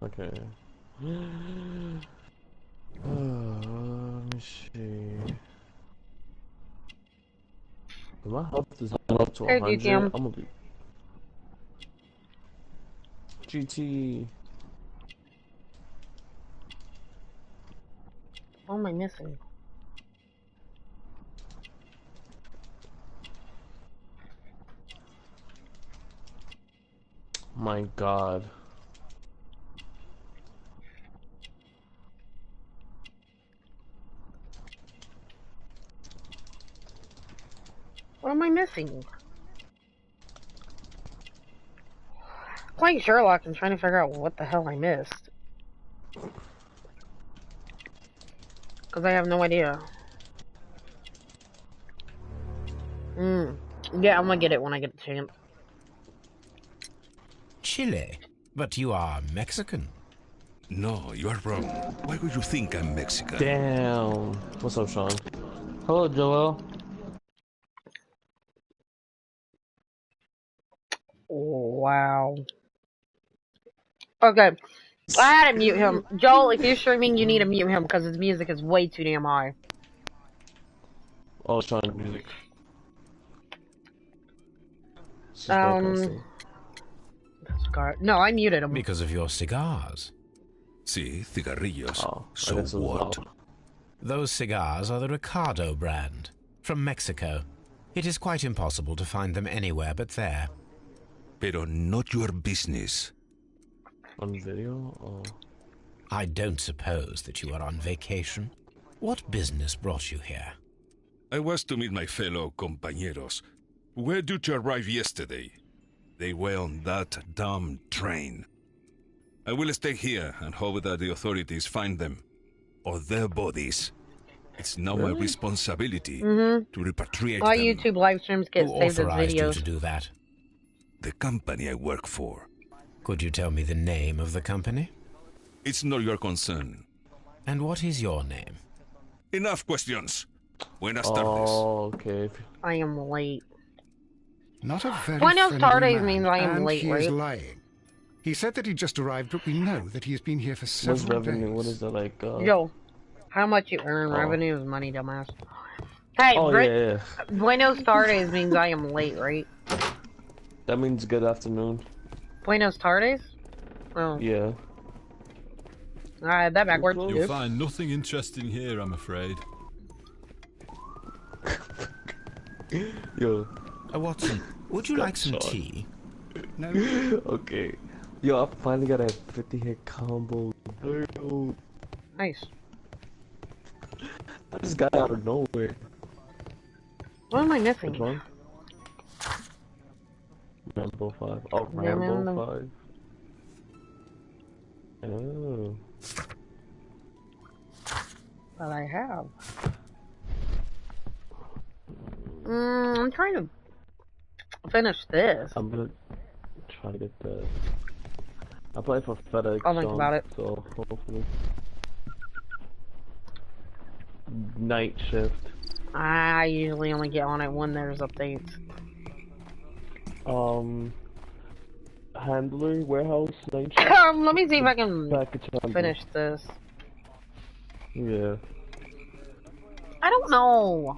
Okay. Let me see. If my health is up to 100, I'm gonna be... GT. What am I missing? My god. What am I missing? Playing Sherlock and trying to figure out what the hell I missed. Because I have no idea. Yeah, I'm gonna get it when I get the chance. Chile? But you are Mexican. No, you are wrong. Why would you think I'm Mexican? Damn. What's up, Sean? Hello, Joel. Wow. Okay. I had to mute him. Joel, if you're streaming, you need to mute him because his music is way too damn high. Oh, Sean, music. No, I muted him. Because of your cigars. Sí, cigarrillos. Oh, so what? Those cigars are the Ricardo brand, from Mexico. It is quite impossible to find them anywhere but there. Pero not your business. On video? Oh. I don't suppose that you are on vacation. What business brought you here? I was to meet my fellow compañeros. Where did you arrive yesterday? They were on that damn train. I will stay here and hope that the authorities find them. Or their bodies. It's now my responsibility to repatriate All them. YouTube live streams get saved as Who authorized you videos. to do that? The company I work for. Could you tell me the name of the company? It's not your concern. And what is your name? Enough questions. Buenas tardes. Oh, okay. I am late. Not a very Buenos friendly tardes man, means I am and late, he is right? lying. He said that he just arrived, but we know that he has been here for several days. What is that like? Yo, how much you earn? Revenue is money, dumbass. Hey, yeah. Buenos tardes means I am late, right? That means good afternoon. Buenos tardes? Oh. Yeah. Alright, that backwards. You'll find nothing interesting here, I'm afraid. Yo. Watson, would you like some tea? No. Okay. Yo, I finally got a 50-hit combo. Nice. I just got out of nowhere. What am I missing? Which one? Rambo 5. Oh, Rambo 5. Oh. But I have. I'm trying to finish this. I'm gonna try to get the... I play for FedEx. I'll think about it. So hopefully. Night shift. I usually only get on it when there's updates. Handler, warehouse, night shift. Let me see if I can finish this. Yeah. I don't know.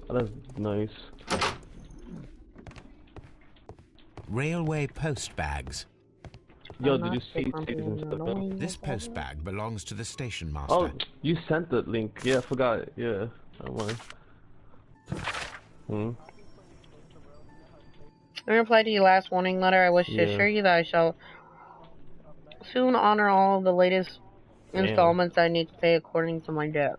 That's nice. Railway post bags. Yo, did you see This post bag belongs to the station master. Oh, you sent the link. Yeah, I forgot it. Yeah, don't worry. In reply to your last warning letter, I wish to assure you that I shall soon honor all the latest installments I need to pay according to my debt.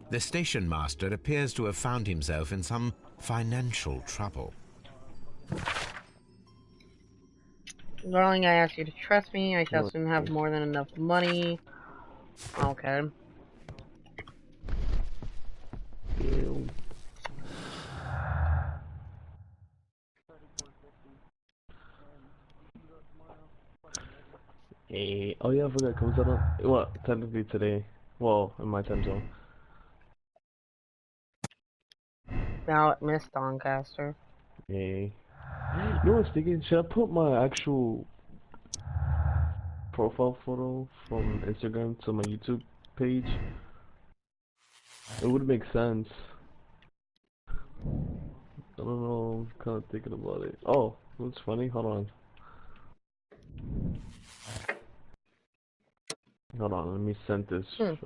The station master appears to have found himself in some financial trouble. Darling, I ask you to trust me. I shall soon have more than enough money. Okay. Hey, oh yeah, I forgot. Comes out on, well, technically today. Well, in my time zone. Now it missed Doncaster. Hey. You know what I was thinking? Should I put my actual profile photo from Instagram to my YouTube page? It would make sense. I don't know, I'm kind of thinking about it. Oh, that's funny. Hold on. Hold on, let me send this first.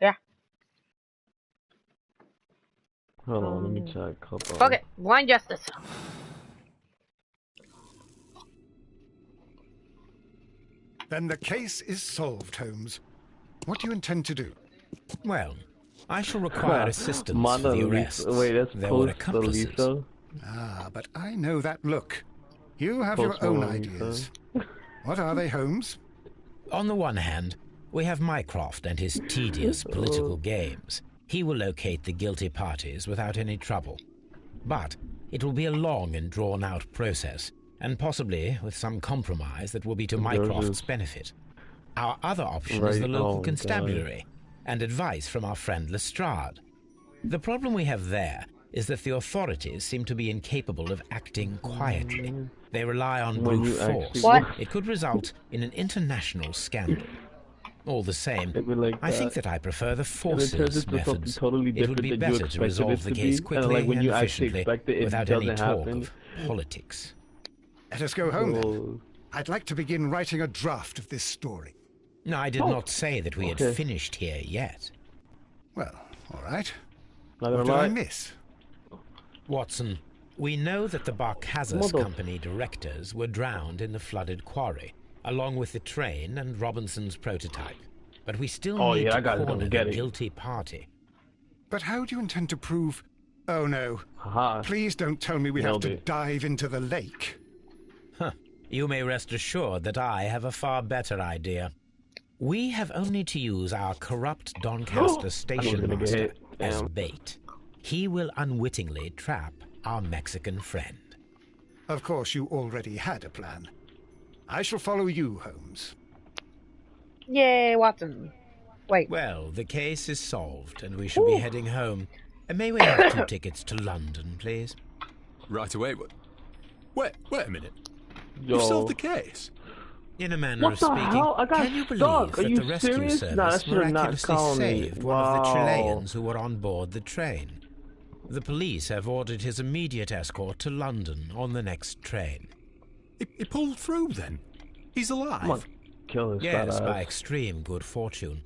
Yeah. Hold on, let me check. Hold on. Fuck it. Blind justice. Then the case is solved, Holmes. What do you intend to do? Well, I shall require assistance for the arrests. Wait, that's there were accomplices. Ah, but I know that look. You have your own ideas. What are they, Holmes? On the one hand, we have Mycroft and his tedious political games. He will locate the guilty parties without any trouble. But it will be a long and drawn-out process, and possibly with some compromise that will be to Mycroft's benefit. Our other option is the local constabulary, and advice from our friend Lestrade. The problem we have there is that the authorities seem to be incapable of acting quietly. They rely on brute force. It could result in an international scandal. All the same, I think that I prefer the forces methods. It would be better to resolve the case quickly and efficiently without any talk of politics. Let us go home, then. I'd like to begin writing a draft of this story. No, I did not say that we had finished here yet. Well, all right. What did I miss? Watson, we know that the Barkazas Company directors were drowned in the flooded quarry, along with the train and Robinson's prototype. But we still need to corner the guilty party. But how do you intend to prove... Oh, no. Please don't tell me we have to dive into the lake. Huh. You may rest assured that I have a far better idea. We have only to use our corrupt Doncaster station master as bait. He will unwittingly trap our Mexican friend. Of course, you already had a plan. I shall follow you, Holmes. Yay, Watson. Wait. Well, the case is solved, and we shall be heading home. May we have 2 tickets to London, please? Right away. Wait a minute. You solved the case? In a manner of speaking, can you believe that the rescue service miraculously saved one of the Chileans who were on board the train? The police have ordered his immediate escort to London on the next train. He pulled through, then? He's alive? Yes, by extreme good fortune.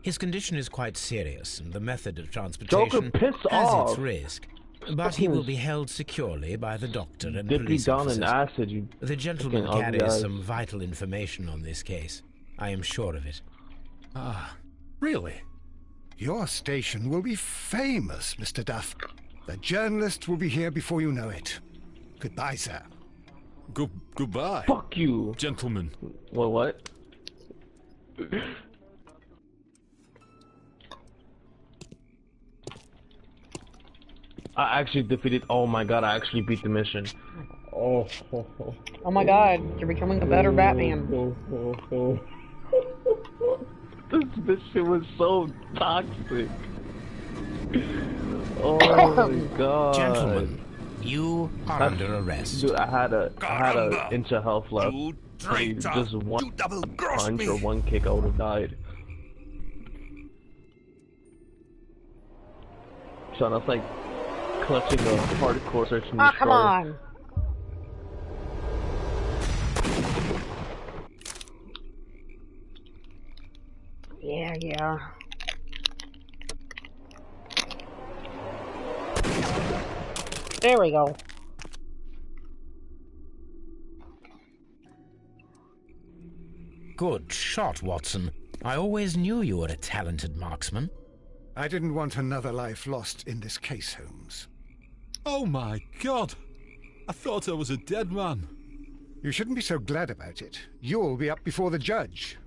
His condition is quite serious, and the method of transportation has its risk. But he will be held securely by the doctor and police officers. The gentleman carries some vital information on this case. I am sure of it. Ah, really? Your station will be famous, Mr. Duff. The journalists will be here before you know it. Goodbye, sir. Goodbye. Fuck you. Gentlemen. What? I actually defeated... Oh my god, I actually beat the mission. Oh my god, you're becoming a better Batman. This mission was so toxic. Oh my god. Gentlemen, you are under arrest. Dude, I had an inch of health left. Just one punch or one kick, I would have died. Sean, that's like clutching a hardcore search in the come on! Yeah. There we go. good shot, Watson. I always knew you were a talented marksman. I didn't want another life lost in this case, Holmes. Oh my God! I thought I was a dead man. You shouldn't be so glad about it. You'll be up before the judge.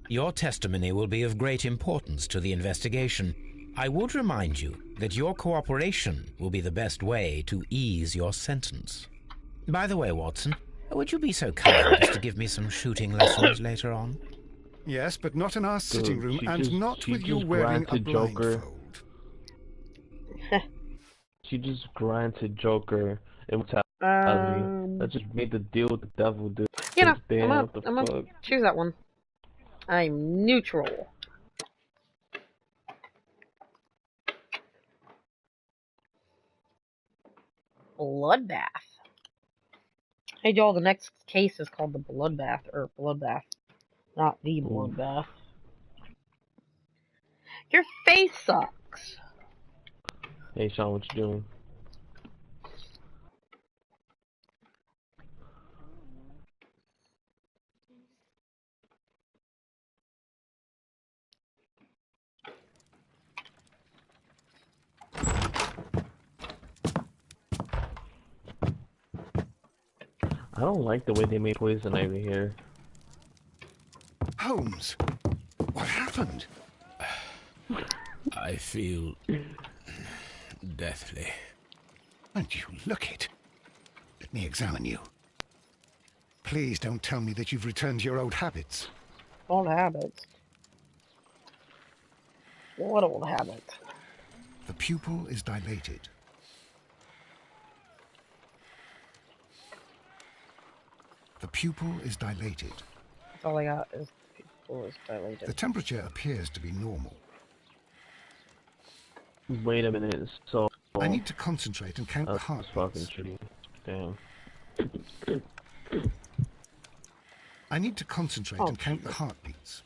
Your testimony will be of great importance to the investigation. I would remind you that your cooperation will be the best way to ease your sentence. By the way, Watson, would you be so kind as to give me some shooting lessons later on? Yes, but not in our sitting room, and not with you wearing a blindfold. She just granted Joker immortality. That just made the deal with the devil, dude. You know, I'm gonna choose that one. I'm neutral. Bloodbath. Hey, Joel, the next case is called the Bloodbath, or Bloodbath. Not the Bloodbath. Your face sucks. Hey, Sean, what you doing? I don't like the way they made Poison Ivy here. Holmes, what happened? I feel deathly. And you look it. Let me examine you. Please don't tell me that you've returned to your old habits. Old habits? What old habits? The pupil is dilated. The pupil is dilated. That's all I got is the pupil is dilated. The temperature appears to be normal. Wait a minute, so... I need to concentrate and count the heartbeats. Damn. I need to concentrate and count the heartbeats.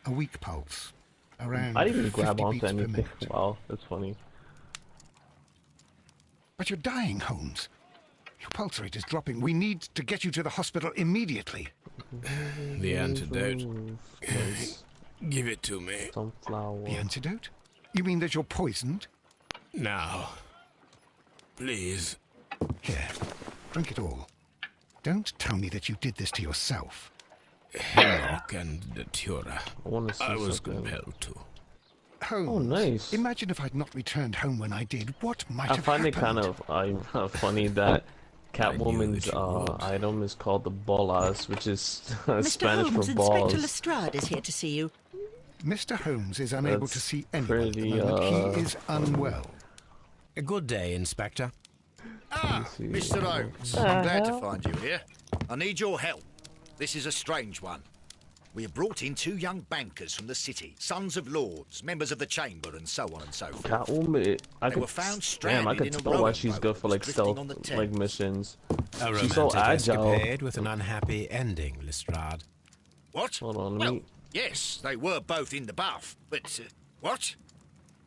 A weak pulse. Around I didn't even grab 50 onto beats per anything. minute. Wow, that's funny. But you're dying, Holmes. Your pulse rate is dropping. We need to get you to the hospital immediately. The antidote. Give it to me. Sunflower. The antidote? You mean that you're poisoned? Now. Please. Here, drink it all. Don't tell me that you did this to yourself. Hemlock and Datura. I was something. compelled to. Holmes, oh, nice. Imagine if I'd not returned home when I did. What might I have find happened? it kind of funny that Catwoman's item is called the bolas, which is Spanish Holmes, for balls. Inspector Lestrade is here to see you. Mr. Holmes is unable to see anyone pretty, at the moment. He is unwell. A good day, Inspector. Ah, Mr. Holmes, I'm glad to find you here. I need your help. This is a strange one. We have brought in 2 young bankers from the city, sons of lords, members of the chamber, and so on and so forth. Catwoman, They were found stranded I could in a tell why rowing she's boat good for like drifting stealth on the like Thames. missions. A She's so romantic agile. escapade with an unhappy ending, Lestrade. What? Hold on, well, yes, they were both in the buff, but what?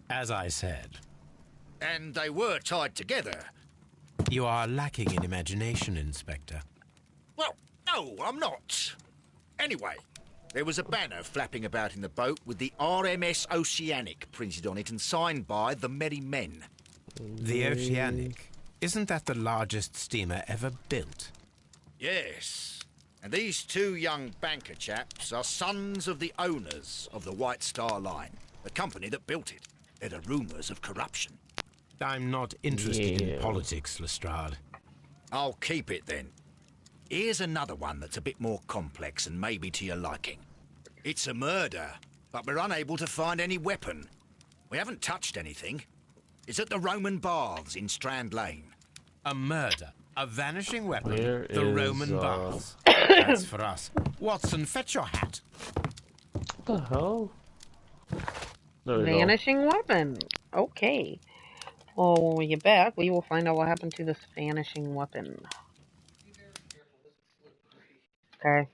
As I said. And they were tied together. You are lacking in imagination, Inspector. Well, no, I'm not. Anyway, there was a banner flapping about in the boat with the RMS Oceanic printed on it and signed by the Merry Men. The Oceanic? Isn't that the largest steamer ever built? Yes. And these 2 young banker chaps are sons of the owners of the White Star Line, the company that built it. There are rumours of corruption. I'm not interested in politics, Lestrade. I'll keep it then. Here's another one that's a bit more complex and maybe to your liking. It's a murder, but we're unable to find any weapon. We haven't touched anything. It's at the Roman Baths in Strand Lane. A murder? A vanishing weapon? Where the is, Roman Baths? That's for us. Watson, fetch your hat. What the hell? There we Vanishing weapon. Okay. Well, when we get back, we will find out what happened to this vanishing weapon. Okay.